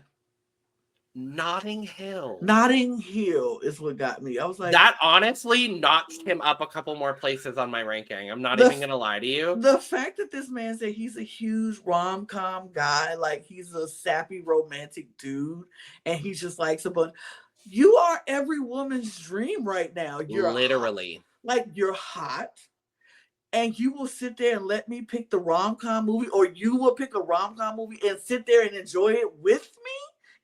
Notting Hill. Notting Hill is what got me. I was like, that honestly notched him up a couple more places on my ranking. I'm not even gonna lie to you. The fact that this man said he's a huge rom-com guy, like he's a sappy romantic dude, and he's just like, but you are every woman's dream right now. You're literally hot. Like you're hot. And you will sit there and let me pick the rom-com movie, or you will pick a rom-com movie and sit there and enjoy it with me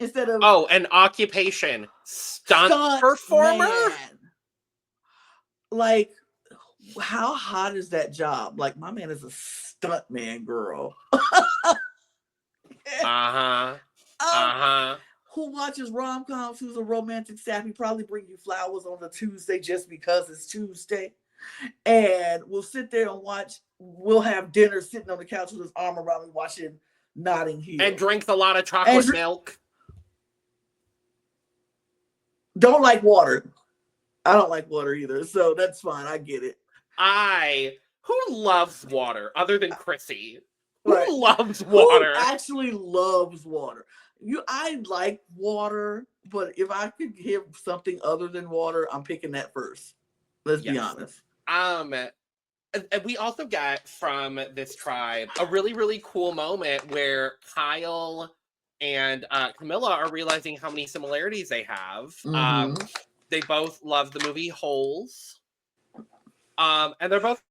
instead of an occupation stunt performer. Man. Like, how hot is that job? Like, my man is a stunt man, girl. Who watches rom-coms? Who's a romantic sappy? Probably bring you flowers on a Tuesday just because it's Tuesday. And we'll sit there and watch. We'll have dinner sitting on the couch with his arm around me watching Notting Hill. And drinks a lot of chocolate milk. Don't like water. I don't like water either, so that's fine. I get it. Who loves water other than Chrissy? Right. Who loves water? Who actually loves water? I like water, but if I could have something other than water, I'm picking that first. Let's be honest. We also got from this tribe a really, really cool moment where Kyle and Camilla are realizing how many similarities they have. They both love the movie Holes. And they're both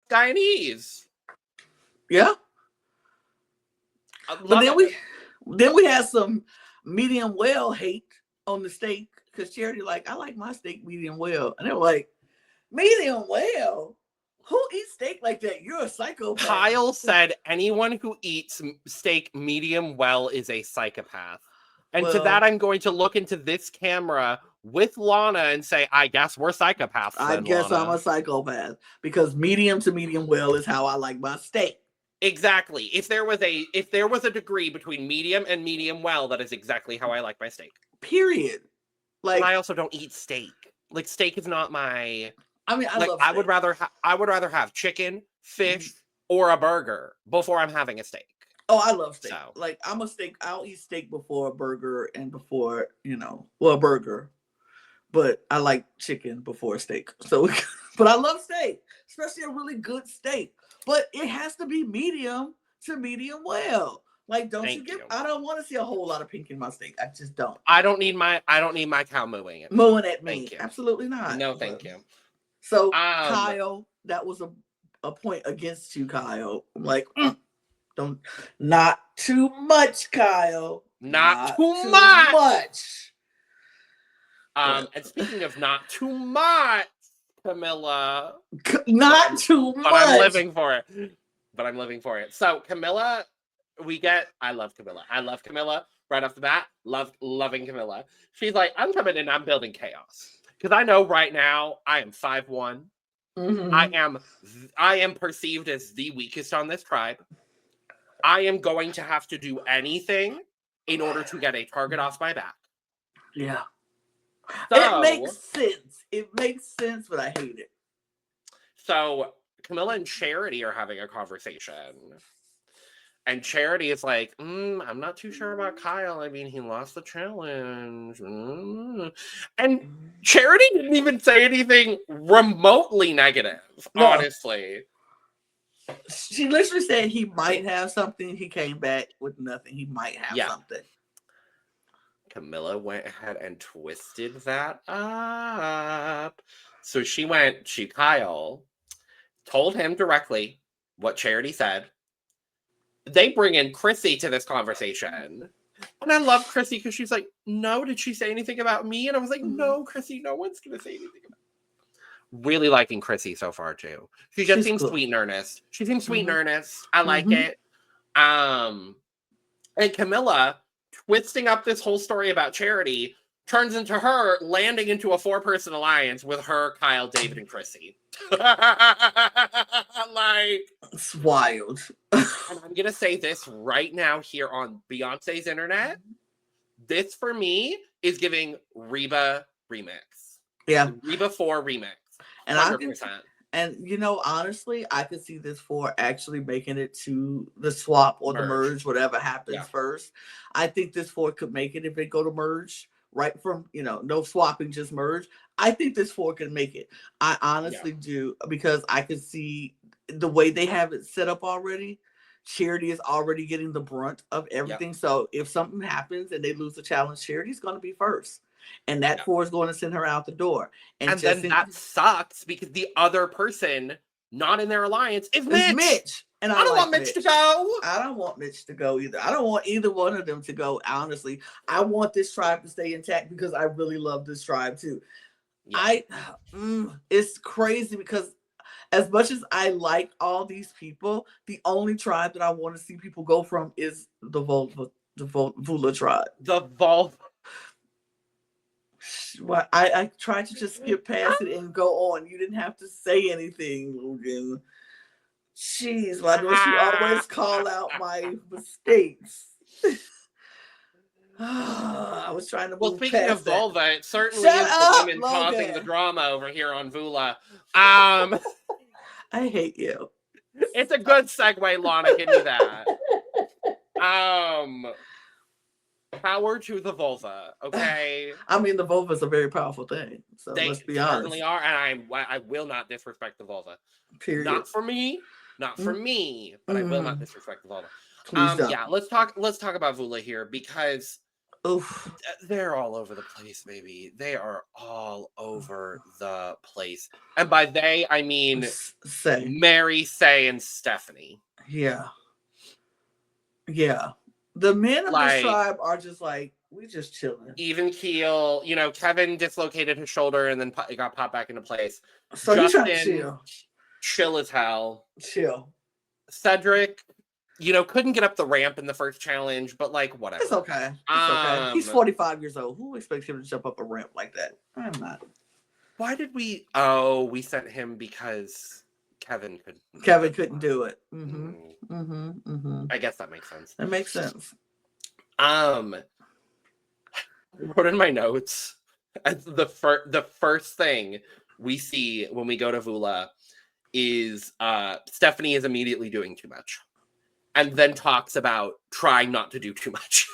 Guyanese. Yeah. But then we had some medium well hate on the steak because Charity I like my steak medium well. And they were like, medium well? Who eats steak like that? You're a psychopath. Kyle said anyone who eats steak medium well is a psychopath. And to that, I'm going to look into this camera with Lana and say, I guess we're psychopaths. I guess Lana. I'm a psychopath because medium to medium well is how I like my steak. Exactly. If there was a degree between medium and medium well, that is exactly how I like my steak. Period. And I also don't eat steak. Like steak is not my. I mean, love steak. I would rather have chicken, fish, or a burger before I'm having a steak. Oh, I love steak. So. I'm a steak. I'll eat steak before a burger and before, a burger. But I like chicken before a steak. So, but I love steak, especially a really good steak. But it has to be medium to medium well. I don't want to see a whole lot of pink in my steak. I just don't. I don't need my cow mooing it. Mooing at me. Absolutely not. No, thank you. So Kyle, that was a point against you, Kyle. I'm like, not too much, Kyle. Not too much. And speaking of not too much, Camilla. Not too much. But I'm living for it. So Camilla, I love Camilla. I love Camilla right off the bat. Loving Camilla. She's like, I'm coming in, I'm building chaos. Because I know right now I am 5'1". I am perceived as the weakest on this tribe. I am going to have to do anything in order to get a target off my back. Yeah. So, it makes sense, but I hate it. So Camilla and Charity are having a conversation. And Charity is like, I'm not too sure about Kyle. I mean, he lost the challenge. And Charity didn't even say anything remotely negative, honestly. She literally said he might have something. He came back with nothing. He might have something. Camilla went ahead and twisted that up. So Kyle told him directly what Charity said. They bring in Chrissy to this conversation. And I love Chrissy because she's like, no, did she say anything about me? And I was like, no, Chrissy, no one's going to say anything about me. Really liking Chrissy so far, too. She just seems sweet and earnest. She seems sweet and earnest. I like it. And Camilla, twisting up this whole story about Charity, turns into her landing into a 4-person alliance with her, Kyle, David, and Chrissy. It's wild. And I'm gonna say this right now here on Beyonce's internet. This for me is giving Reba remix. Yeah. Reba 4 remix. 100%. And honestly, I could see this four actually making it to the swap or the merge, whatever happens first. I think this four could make it if they go to merge, right from no swapping, just merge. I think this four can make it. I honestly do, because I could see the way they have it set up already. Charity is already getting the brunt of everything. So if something happens and they lose the challenge, Charity's going to be first. And that four is going to send her out the door. And then that sucks because the other person not in their alliance is Mitch. And I don't want Mitch to go. I don't want Mitch to go either. I don't want either one of them to go, honestly. I want this tribe to stay intact because I really love this tribe too. Yeah. It's crazy because as much as I like all these people, the only tribe that I want to see people go from is the Vula tribe. The Vulva. Well, I tried to just skip past it and go on. You didn't have to say anything, Logan. Jeez, why don't you always call out my mistakes? I was trying to. Well, speaking of vulva, it certainly is the women causing the drama over here on Vula. I hate you. It's a good segue, Lana. Give me that. Power to the vulva, okay? I mean, the vulva is a very powerful thing. So let's be honest. They certainly are, and I will not disrespect the vulva. Period. Not for me, but I will not disrespect the vulva. Please don't. Yeah, let's talk about Vula here because they're all over the place, baby. They are all over the place, and by they I mean Mary, Say, and Stephanie. Yeah. The men of this tribe are just like, we just chilling. Even keel. Kevin dislocated his shoulder and then it got popped back into place. So Justin, he's trying to chill as hell. Chill. Cedric, couldn't get up the ramp in the first challenge, but whatever. It's okay. Okay. He's 45 years old. Who expects him to jump up a ramp like that? I'm not. Why did we? Oh, we sent him because Kevin couldn't do it. I guess that makes sense. That makes sense. I wrote in my notes the first thing we see when we go to Vula is Stephanie is immediately doing too much, and then talks about trying not to do too much.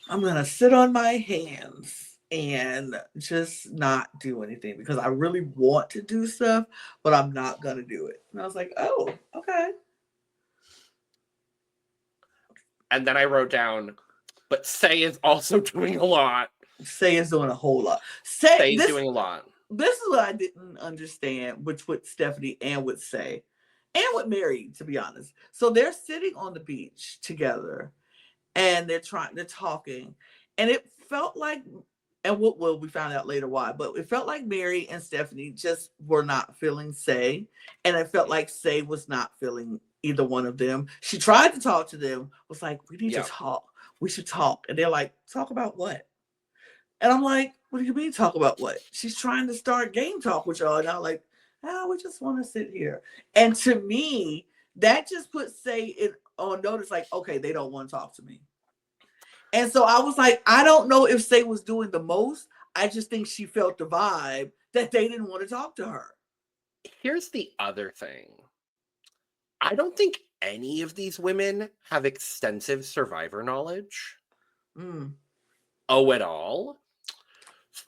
I'm gonna sit on my hands and just not do anything because I really want to do stuff, but I'm not gonna do it. And I was like, oh, okay. And then I wrote down, but Say is also doing a lot. Say is doing a whole lot. Say is doing a lot. This is what I didn't understand, which with Stephanie and with Say and with Mary, to be honest. So they're sitting on the beach together and they're talking, and it felt like, and we found out later why, but it felt like Mary and Stephanie just were not feeling Say, and it felt like Say was not feeling either one of them. She tried to talk to them, was like, we need to talk. We should talk. And they're like, talk about what? And I'm like, what do you mean talk about what? She's trying to start game talk with y'all. And I'm like, we just want to sit here. And to me, that just puts Say on notice, like, okay, they don't want to talk to me. And so I was like, I don't know if Say was doing the most. I just think she felt the vibe that they didn't want to talk to her. Here's the other thing. I don't think any of these women have extensive Survivor knowledge. At all.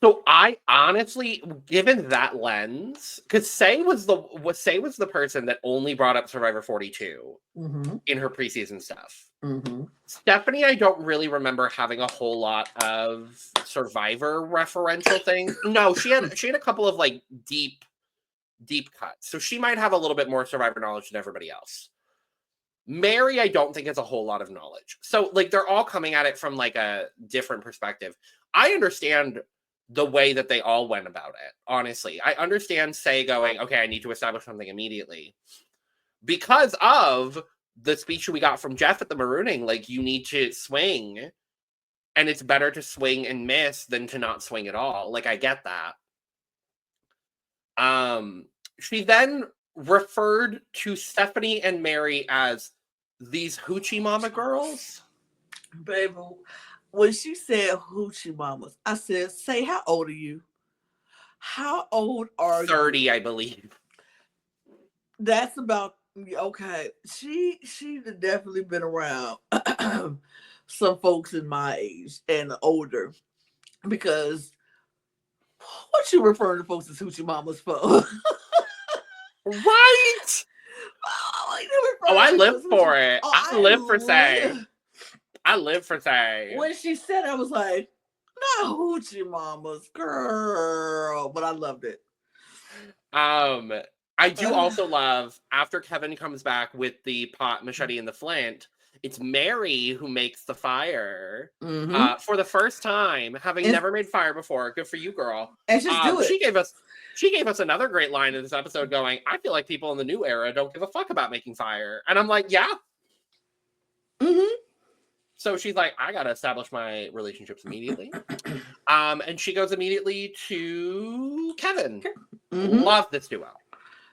So I honestly, given that lens, because Say was the person that only brought up Survivor 42 in her preseason stuff. Stephanie, I don't really remember having a whole lot of Survivor referential things. No, she had a couple of deep cuts, so she might have a little bit more Survivor knowledge than everybody else. Mary, I don't think has a whole lot of knowledge. So they're all coming at it from a different perspective. I understand the way that they all went about it. Honestly, I understand Say going, okay, I need to establish something immediately because of the speech we got from Jeff at the Marooning. You need to swing, and it's better to swing and miss than to not swing at all. I get that. She then referred to Stephanie and Mary as these hoochie mama girls. Baby, when she said hoochie mamas, I said, Say, how old are you? How old are 30, I believe. That's about okay. She's definitely been around some folks in my age and older because what you referring to folks as hoochie mamas for? Right? Oh, I live for it. I live for say. I live for say. When she said, I was like, "Not hoochie mamas, girl," but I loved it. I do also love after Kevin comes back with the pot, machete, and the flint. It's Mary who makes the fire for the first time, having never made fire before. Good for you, girl. And just do it. She gave us another great line in this episode going, I feel like people in the new era don't give a fuck about making fire. And I'm like, yeah. Mm-hmm. So she's like, I gotta establish my relationships immediately. And she goes immediately to Kevin. Mm-hmm. Love this duo.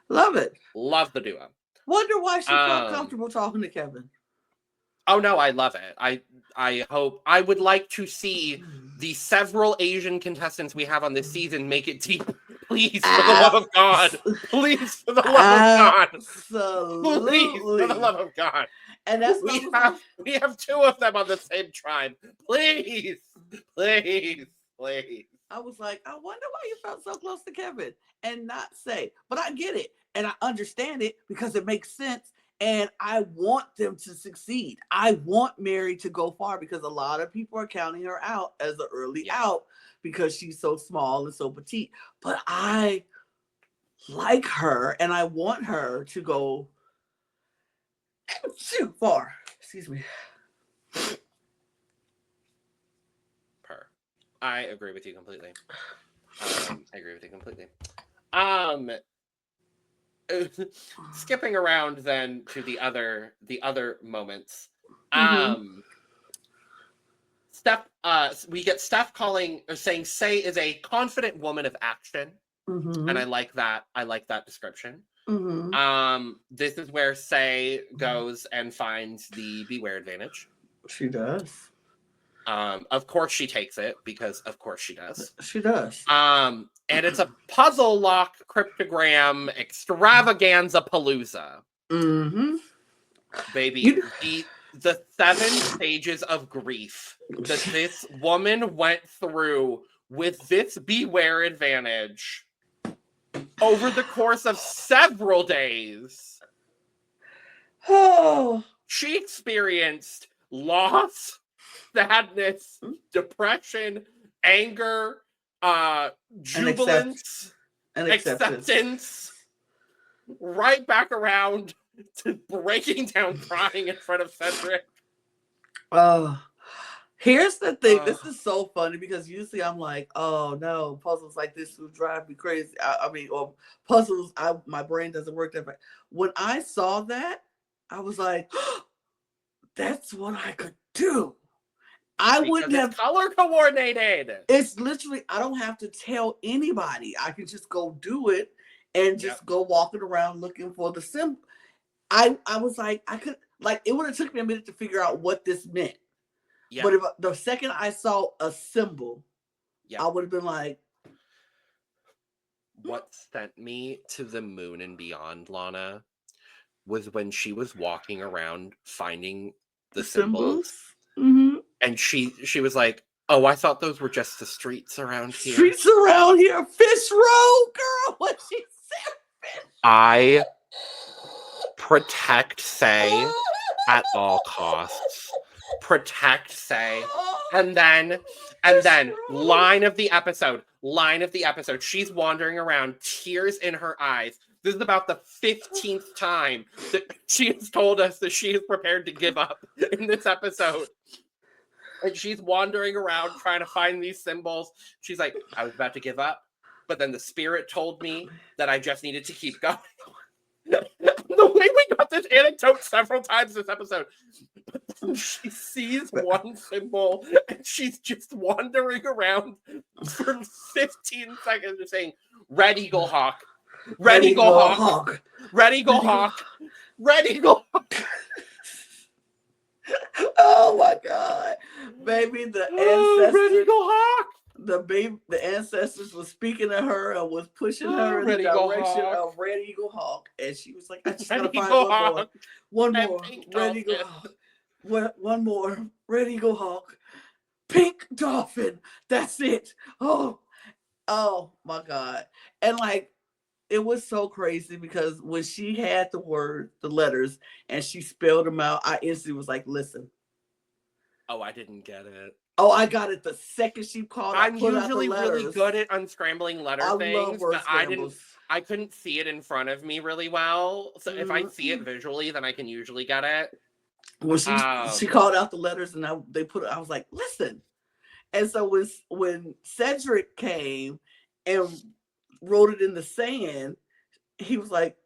Love it. Love the duo. Wonder why she felt comfortable talking to Kevin. Oh no, I love it. I hope I would like to see the several Asian contestants we have on this season make it deep. Please, for the love of God. Please, for the love of God. Absolutely. Please, for the love of God. And that's we have two of them on the same tribe. Please. Please. Please. I was like, I wonder why you felt so close to Kevin and not say, but I get it. And I understand it because it makes sense. And I want them to succeed. I want Mary to go far because a lot of people are counting her out as an early out because she's so small and so petite. But I like her and I want her to go too far. Excuse me. I agree with you completely. Skipping around then to the other moments. Steph, we get Steph saying Say is a confident woman of action, and I like that. I like that description. This is where Say goes and finds the beware advantage. She does. Of course she takes it because of course she does. She does. And it's a puzzle lock cryptogram extravaganza palooza. Baby, the 7 stages of grief that this woman went through with this beware advantage over the course of several days. She experienced loss, sadness, depression, anger, jubilance, and acceptance, right back around to breaking down crying in front of Cedric. Here's the thing. This is so funny because usually I'm like, oh no, puzzles like this will drive me crazy. Or puzzles, my brain doesn't work that way. When I saw that, I was like, that's what I could do. I wouldn't have color coordinated. It's literally, I don't have to tell anybody. I can just go do it and just go walking around looking for the symbol. I was like, I could, like, it would have took me a minute to figure out what this meant. Yeah. But if the second I saw a symbol, I would have been like, what sent me to the moon and beyond, Lana, was when she was walking around finding the symbols. And she was like, oh, I thought those were just the streets around here. Streets around here. Fish Road, girl. What she said, fish. I protect Say at all costs. Protect Say. And then line of the episode. She's wandering around, tears in her eyes. This is about the 15th time that she has told us that she is prepared to give up in this episode. And she's wandering around trying to find these symbols. She's like, I was about to give up, but then the spirit told me that I just needed to keep going. The way we got this anecdote several times this episode. But then she sees one symbol and she's just wandering around for 15 seconds just saying, Red Eagle Hawk. Red Eagle Hawk. Red Eagle Hawk. Red Eagle Hawk. Oh my God. Baby, the ancestors. Red Eagle Hawk. the ancestors was speaking to her and was pushing her in the direction of Red Eagle Hawk, and she was like, "I just gotta find one more Red Eagle Hawk, one more Red Eagle Hawk, pink dolphin. That's it." Oh my God! And like, it was so crazy because when she had the letters, and she spelled them out, I instantly was like, "Listen." Oh, I didn't get it. Oh, I got it the second she called. I'm usually really good at unscrambling letter things, but I couldn't see it in front of me really well. So if I see it visually, then I can usually get it. When she called out the letters and I was like, "Listen." And so when Cedric came and wrote it in the sand, he was like,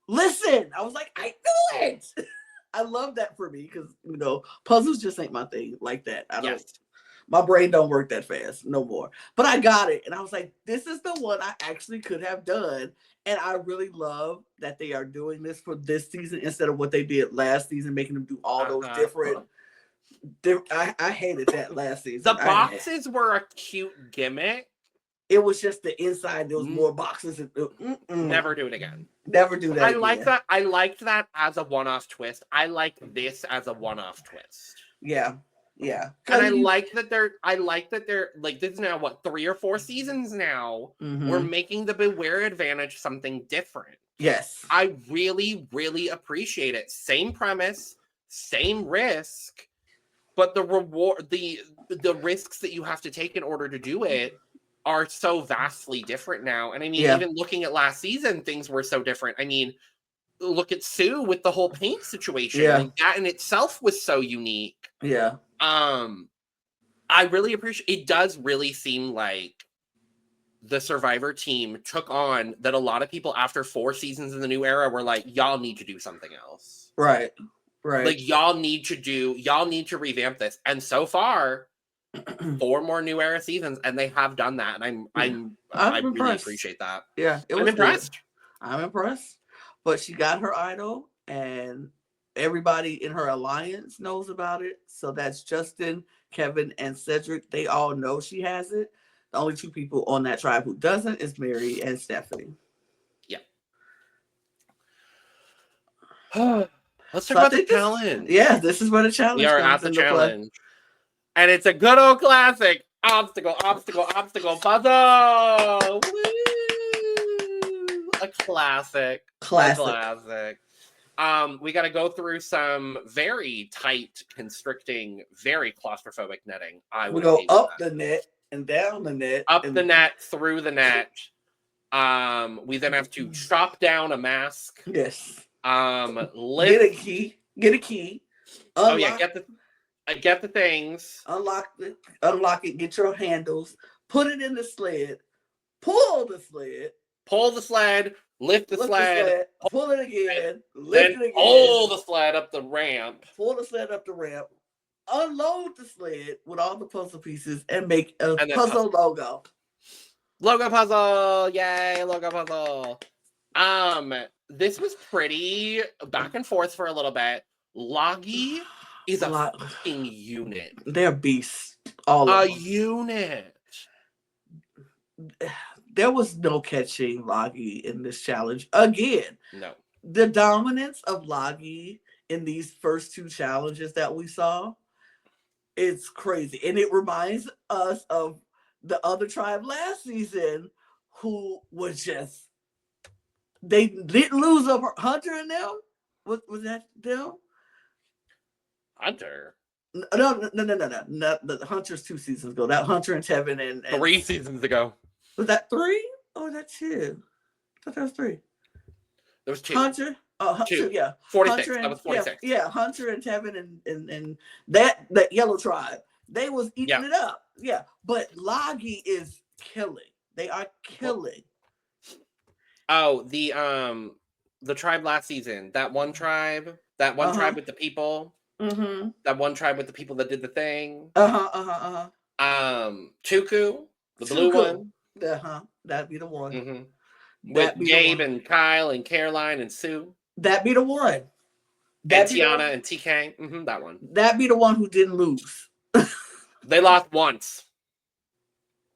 "Listen." I was like, "I knew it." I love that for me because, puzzles just ain't my thing like that. My brain don't work that fast no more. But I got it. And I was like, this is the one I actually could have done. And I really love that they are doing this for this season instead of what they did last season, making them do all those different. I hated that last season. The boxes were a cute gimmick. It was just the inside. There was more boxes. Never do it again. Never do that. I like that. I liked that as a one-off twist. I like this as a one-off twist. Yeah. And I like that they're like, this is now what, 3 or 4 seasons now. We're making the Beware Advantage something different. Yes. I really, really appreciate it. Same premise, same risk, but the reward, the risks that you have to take in order to do it are so vastly different now. And I mean, even looking at last season, things were so different. I mean, look at Sue with the whole paint situation. Yeah. Like, that in itself was so unique. Yeah. I really appreciate it. Does really seem like the Survivor team took on that a lot of people after 4 seasons in the new era were like, y'all need to do something else. Right. Like, y'all need to revamp this. And so far, 4 more new era seasons, and they have done that. And I really appreciate that. Yeah. I'm impressed. Good. I'm impressed. But she got her idol, and everybody in her alliance knows about it. So that's Justin, Kevin, and Cedric. They all know she has it. The only 2 people on that tribe who doesn't is Mary and Stephanie. Yeah. Let's talk about the challenge. This is where the challenge We are at the challenge. And it's a good old classic. Obstacle puzzle. Woo! A classic. We got to go through some very tight, constricting, very claustrophobic netting. We go up the net and down the net. Up the net, through the net. We then have to chop down a mask. Yes. Get a key. Unlock. Get the things. Unlock it. Get your handles. Put it in the sled. Pull the sled. Lift the sled. Pull it again. Lift it again. Pull the sled up the ramp. Unload the sled with all the puzzle pieces and make a puzzle logo. Logo puzzle. Yay, logo puzzle. This was pretty back and forth for a little bit. Loggy is a fucking unit. They're beasts. All of them. Unit. There was no catching Loggy in this challenge. Again, no. The dominance of Loggy in these first 2 challenges that we saw, it's crazy. And it reminds us of the other tribe last season who was just, they didn't lose over Hunter and them. Was that them? Hunter? No. The Hunter's 2 seasons ago. That Hunter and Tevin and 3 seasons ago. Was that 3? Or was that 2? I thought that was 3. There was 2. Hunter? Oh, Hunter, 2. Yeah. 46. That was 46. Yeah, Hunter and Tevin and that yellow tribe. They was eating it up. Yeah. But Loggy is killing. They are killing. Oh, the tribe last season. That one tribe. That one tribe with the people. Mm-hmm. That one tribe with the people that did the thing. Tuku, the blue one. That'd be the one. Mm-hmm. With Gabe and Kyle and Caroline and Sue. That'd be the one. And Tiana and TK. Mm-hmm, that one. That'd be the one who didn't lose. They lost once.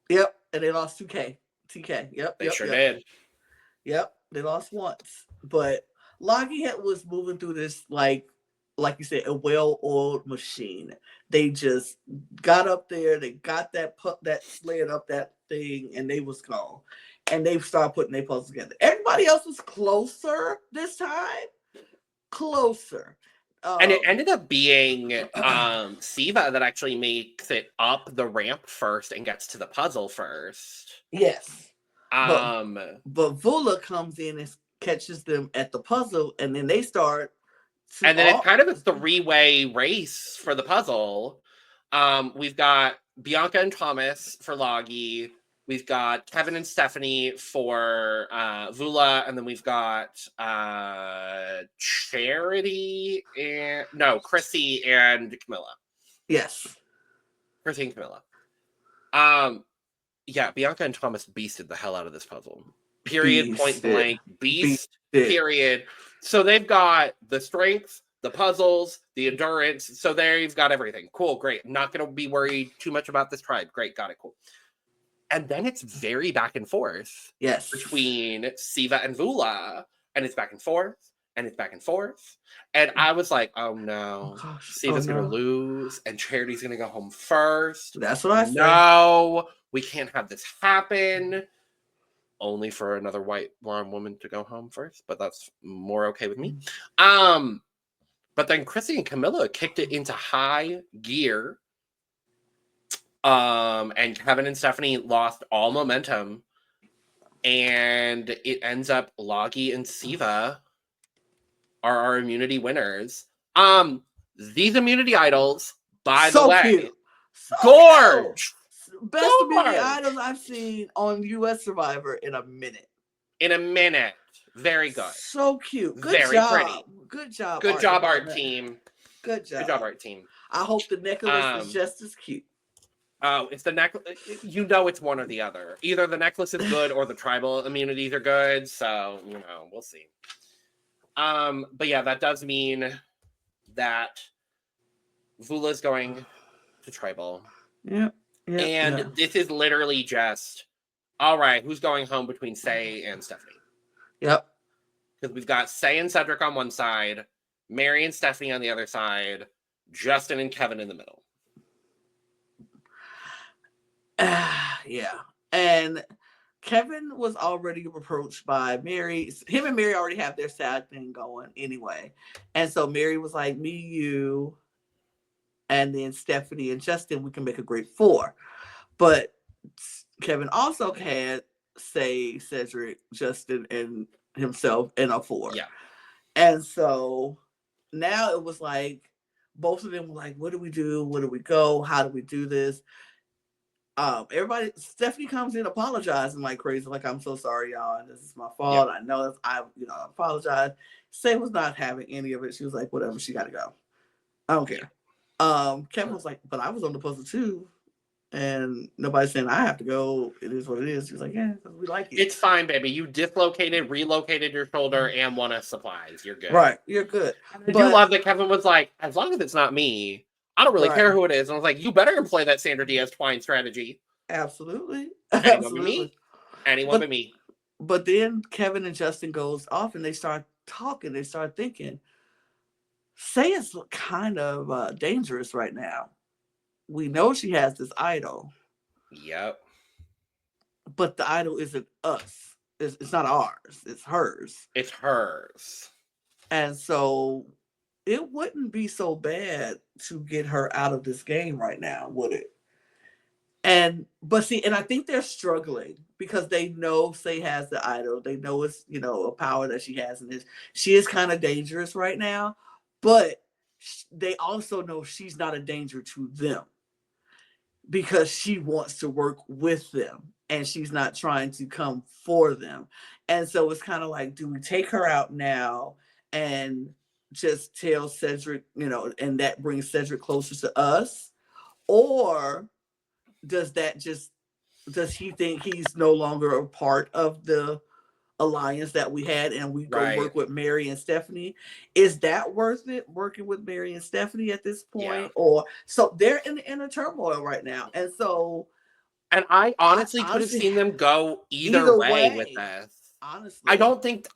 Yep, and they lost 2K. TK. Yep. They sure did. Yep, they lost once, but Lockheed was moving through this like you said, a well-oiled machine. They just got up there, they got that sled up that thing, and they was gone. And they started putting their puzzles together. Everybody else was closer this time. Closer. And it ended up being Siva that actually makes it up the ramp first and gets to the puzzle first. Yes. But Vula comes in and catches them at the puzzle, and then they start. And then it's kind of a three-way race for the puzzle. We've got Bianca and Thomas for Loggy. We've got Kevin and Stephanie for Vula, and then we've got Charity and Chrissy and Camilla. Yes, Chrissy and Camilla. Yeah, Bianca and Thomas beasted the hell out of this puzzle. Period. Point blank. Beast. Period. So they've got the strength, the puzzles, the endurance. So there you've got everything. Cool, great. I'm not going to be worried too much about this tribe. Great, got it, cool. And then it's very back and forth. Yes. Between Siva and Vula. And it's back and forth. And it's back and forth. And I was like, oh no. Oh, gosh. Siva's going to lose. And Charity's going to go home first. That's what I said. No, we can't have this happen. Only for another white blonde woman to go home first. But that's more okay with me. But then Chrissy and Camilla kicked it into high gear. And Kevin and Stephanie lost all momentum, and it ends up Loggy and Siva are our immunity winners. These immunity idols, by the way, cute. Gorge, best immunity idols I've seen on U.S. Survivor in a minute. Very good. So cute. Good Very job. Pretty. Good job. Good job, art team. Good job, art team. I hope the necklace is just as cute. Oh, it's the necklace. It's one or the other. Either the necklace is good or the tribal immunities are good. So, we'll see. But yeah, that does mean that Vula's going to tribal. Yeah. And this is literally just, all right, who's going home between Say and Stephanie? Yep. Because we've got Say and Cedric on one side, Mary and Stephanie on the other side, Justin and Kevin in the middle. Yeah. And Kevin was already approached by Mary. Him and Mary already have their sad thing going anyway. And so Mary was like, me, you, and then Stephanie and Justin, we can make a great four. But Kevin also had Say, Cedric, Justin, and himself in a four. Yeah. And so now it was like, both of them were like, what do we do? Where do we go? How do we do this? Stephanie comes in apologizing like crazy, like, I'm so sorry, y'all. This is my fault. Yeah. I know I apologize. Say was not having any of it. She was like, whatever, she got to go. I don't care. Kevin was like, but I was on the puzzle too. And nobody's saying I have to go. It is what it is. She was like, yeah, we like it. It's fine, baby. You relocated your shoulder, and won us supplies. You're good. Right. You're good. I do love that Kevin was like, as long as it's not me, I don't really care who it is. And I was like, you better employ that Sandra Diaz Twine strategy. Absolutely. Anyone but me. But then Kevin and Justin goes off and they start talking. They start thinking, Say is kind of dangerous right now. We know she has this idol. Yep. But the idol isn't us. It's not ours. It's hers. It's hers. And so it wouldn't be so bad to get her out of this game right now, would it? And I think they're struggling because they know Say has the idol. They know it's, a power that she has in this. She is kind of dangerous right now, but they also know she's not a danger to them because she wants to work with them and she's not trying to come for them. And so it's kind of like, do we take her out now and just tell Cedric, and that brings Cedric closer to us? Or does he think he's no longer a part of the alliance that we had and we go work with Mary and Stephanie? Is that worth it, working with Mary and Stephanie at this point? Yeah. Or so they're in the inner turmoil right now. And so And I honestly could have seen them go either way with this. Honestly.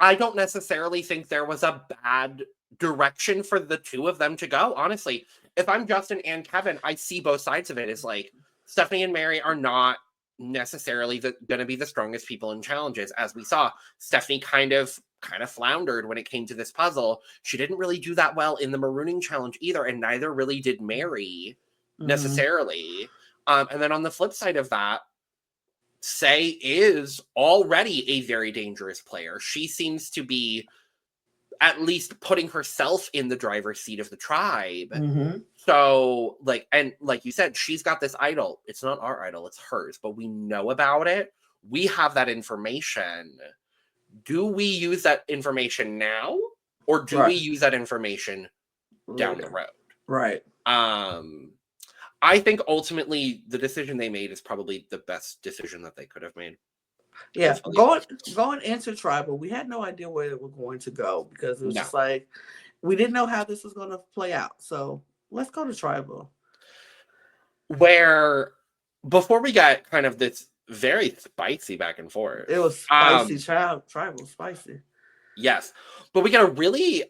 I don't necessarily think there was a bad direction for the two of them to go. Honestly, if I'm Justin and Kevin, I see both sides of it. It's like Stephanie and Mary are not necessarily going to be the strongest people in challenges. As we saw, Stephanie kind of floundered when it came to this puzzle. She didn't really do that well in the marooning challenge either, and neither really did Mary necessarily. And then on the flip side of that, Say is already a very dangerous player. She seems to be at least putting herself in the driver's seat of the tribe. So, like you said, she's got this idol. It's not our idol, it's hers, but we know about it. We have that information. Do we use that information now, or do we use that information down the road? Right. I think ultimately the decision they made is probably the best decision that they could have made. Yeah, going into tribal, we had no idea where it was going to go because it was just like we didn't know how this was going to play out. So let's go to tribal. Where before we got kind of this very spicy back and forth, it was spicy. Tribal spicy. Yes, but we got a really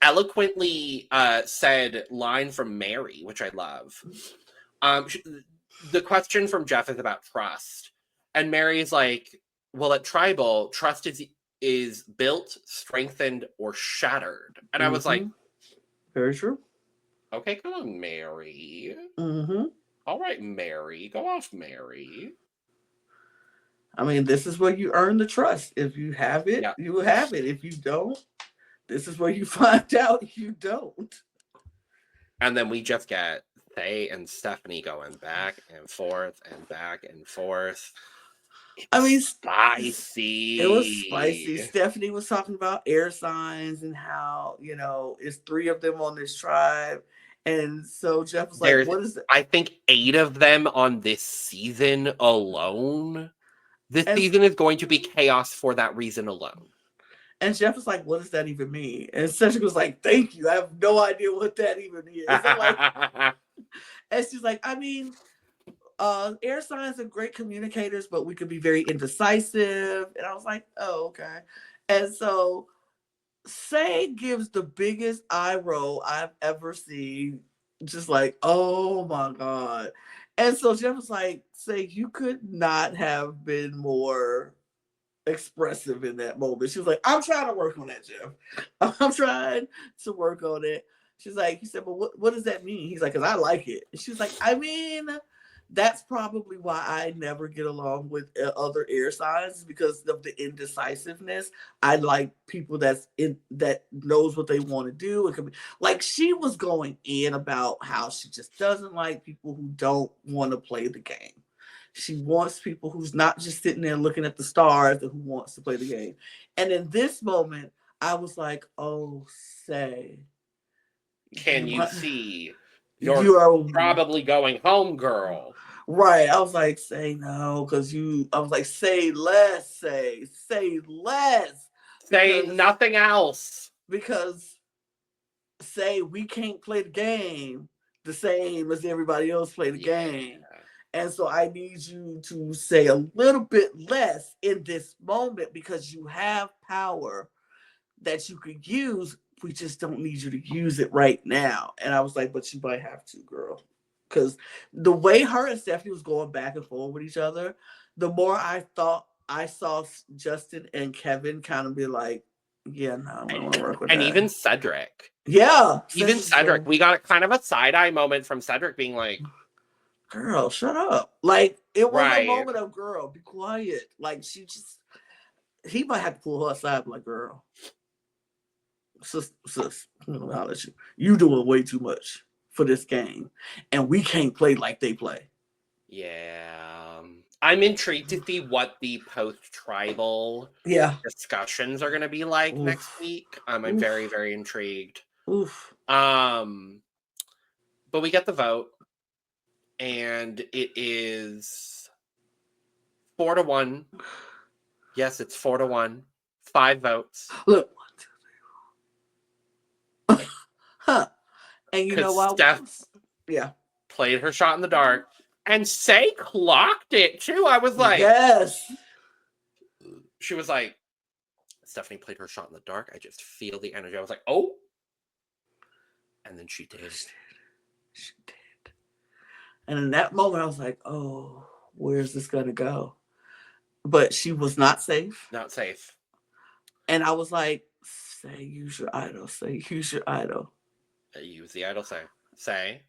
eloquently said line from Mary, which I love. The question from Jeff is about trust, and Mary is like, "Well, at tribal, trust is built, strengthened, or shattered." And I was like, "Very true." Okay, come on, Mary. All right, Mary, go off, Mary. I mean, this is where you earn the trust. If you have it, you will have it. If you don't, this is where you find out you don't. And then we just get Faye and Stephanie going back and forth and back and forth. Spicy. It was spicy. Stephanie was talking about air signs and how, it's 3 of them on this tribe. And so Jeff was like, what is it? I think 8 of them on this season alone. This season is going to be chaos for that reason alone. And Jeff was like, what does that even mean? And Cedric was like, thank you. I have no idea what that even is. And she's like, I mean, air signs are great communicators, but we could be very indecisive. And I was like, oh, okay. And so Say gives the biggest eye roll I've ever seen. Just like, oh my God. And so Jeff was like, Say, you could not have been more expressive in that moment. She was like, I'm trying to work on that, Jeff. I'm trying to work on it. She's like, he said, well, what does that mean? He's like, because I like it. And she's like, I mean, that's probably why I never get along with other air signs, because of the indecisiveness. I like people that knows what they want to do. It could be like she was going in about how she just doesn't like people who don't want to play the game. She wants people who's not just sitting there looking at the stars and who wants to play the game. And in this moment, I was like, oh, Say. Can you see? You're probably going home, girl. Right. I was like, Say no, because I was like, say less, say less. Say nothing else. Because Say we can't play the game the same as everybody else play the game. And so I need you to say a little bit less in this moment because you have power that you could use. We just don't need you to use it right now. And I was like, but you might have to, girl. Because the way her and Stephanie was going back and forth with each other, the more I thought I saw Justin and Kevin kind of be like, yeah, no, I don't want to work with that. And even Cedric. Yeah. Even Cedric. We got kind of a side-eye moment from Cedric being like, girl, shut up. Like, it was a moment of, girl, be quiet. Like, he might have to pull her aside, like, girl. Sis, I'll let you. You doing way too much for this game, and we can't play like they play. Yeah, I'm intrigued to see what the post-tribal discussions are going to be like next week. I'm very, very intrigued. But we get the vote, and it is 4-1. Yes, it's 4-1. 5 votes. Look. Huh. And you know what? Steph played her shot in the dark, And Say clocked it too. I was like, yes. She was like, Stephanie played her shot in the dark. I just feel the energy. I was like, oh. And then she did. She did. And in that moment, I was like, oh, where's this going to go? But she was not safe. Not safe. And I was like, Say, use your idol. Say, use your idol. Use the idol. Say.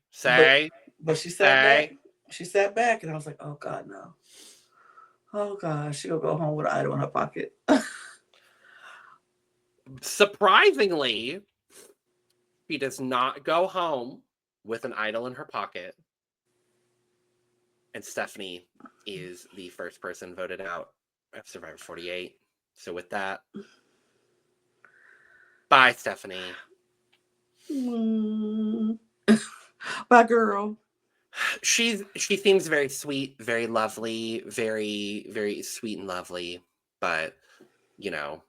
But she sat back. She sat back, and I was like, oh, God, no. Oh, God, she'll go home with an idol in her pocket. Surprisingly, she does not go home with an idol in her pocket. And Stephanie is the first person voted out of Survivor 48. So with that, bye, Stephanie. Bye, girl. She seems very sweet, very lovely, very, very sweet and lovely. But, you know,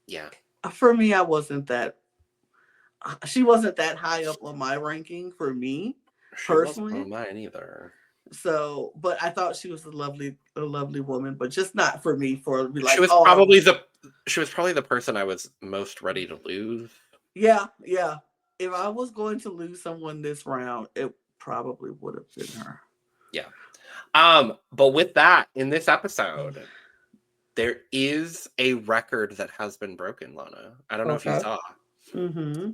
yeah. For me, I wasn't that. She wasn't that high up on my ranking for me, personally. She wasn't on mine either. So, but I thought she was a lovely woman, but just not for me. For be like, she was probably the person I was most ready to lose. Yeah. If I was going to lose someone this round, it probably would have been her. Yeah. But with that, in this episode, there is a record that has been broken, Lana. I don't know if you saw. Mm-hmm.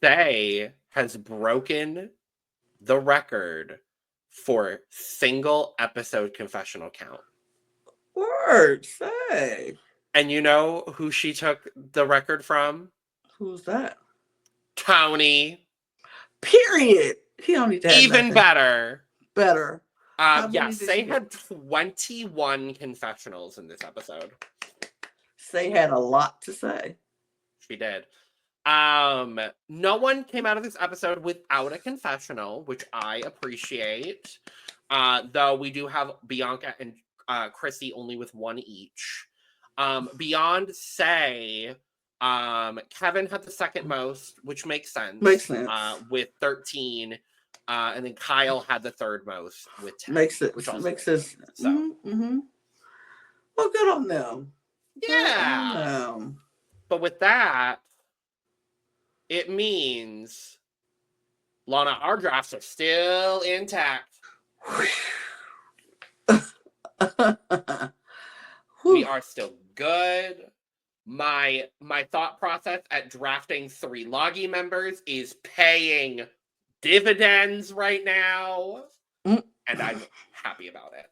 Say has broken the record for single episode confessional count. Word, Say. And you know who she took the record from? Who's that? Tony. Period. He only did even nothing. Better. Yeah, Say had 21 confessionals in this episode. Say had a lot to say. She did. No one came out of this episode without a confessional, which I appreciate. Though we do have Bianca and Chrissy only with one each. Beyond Say, Kevin had the second most, which makes sense. With 13. And then Kyle had the third most with 10. Makes sense. So. Mm-hmm. Well, good on them. Yeah. But with that, it means, Lana, our drafts are still intact. We are still good. My thought process at drafting 3 Loggy members is paying dividends right now. And I'm happy about it.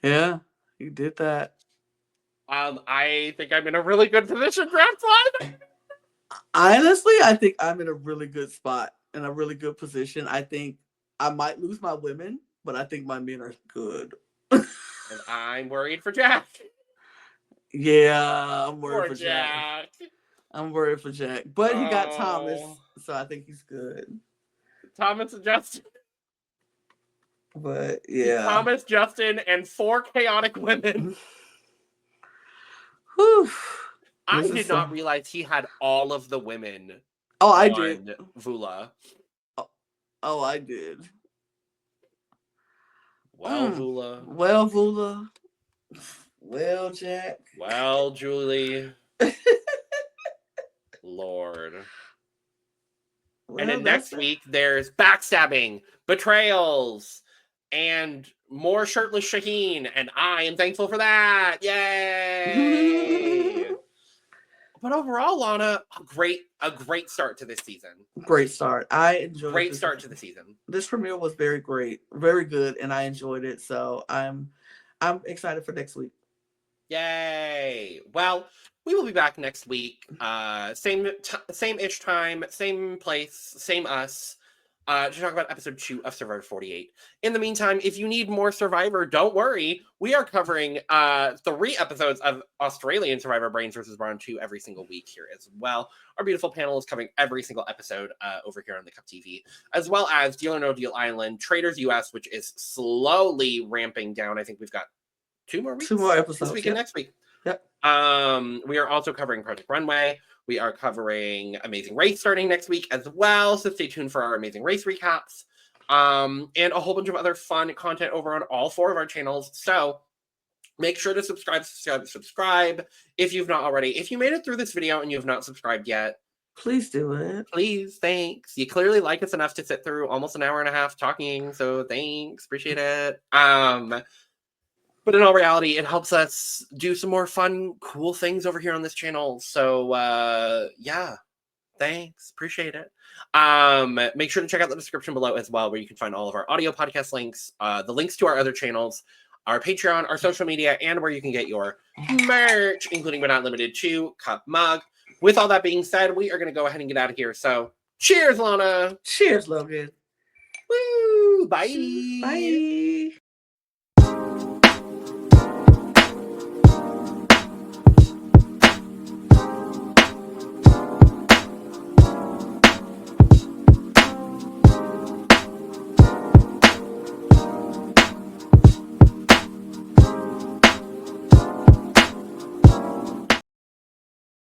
Yeah, you did that. I think I'm in a really good position draft-wise. Honestly, I think I'm in a really good spot, in a really good position. I think I might lose my women, but I think my men are good. And I'm worried for Jack. Yeah, I'm worried for Jack. I'm worried for Jack. But he got Thomas, so I think he's good. Thomas and Justin. But yeah. Thomas, Justin, and 4 chaotic women. Whew. I did not realize he had all of the women. Oh, I did. Vula. Oh, I did. Well, Vula. Well, Vula. Well, Jack. Well, Julie. Lord. Well, and then next week, there's backstabbing, betrayals, and more shirtless Shaheen, and I am thankful for that. Yay! But overall, Lana, a great start to this season. Great start. I enjoyed it. Great start to the season. This premiere was very great, very good, and I enjoyed it. So I'm excited for next week. Yay! Well, we will be back next week. Same-ish time, same place, same us. To talk about episode 2 of Survivor 48. In the meantime, if you need more Survivor, don't worry. We are covering 3 episodes of Australian Survivor Brains vs. Brawn 2 every single week here as well. Our beautiful panel is covering every single episode over here on the Cup TV, as well as Deal or No Deal Island, Traders US, which is slowly ramping down. I think we've got 2 more weeks. 2 more episodes. This week and next week. Yep. We are also covering Project Runway. We are covering Amazing Race starting next week as well, so stay tuned for our Amazing Race recaps. And a whole bunch of other fun content over on all 4 of our channels. So make sure to subscribe if you've not already. If you made it through this video and you have not subscribed yet, please do it. Please, thanks. You clearly like us enough to sit through almost an hour and a half talking, so thanks. Appreciate it. But in all reality, it helps us do some more fun, cool things over here on this channel. So, yeah, thanks. Appreciate it. Make sure to check out the description below as well, where you can find all of our audio podcast links, the links to our other channels, our Patreon, our social media, and where you can get your merch, including but not limited to cup mug. With all that being said, we are going to go ahead and get out of here. So, cheers, Lana. Cheers, Logan. Woo! Bye. Bye.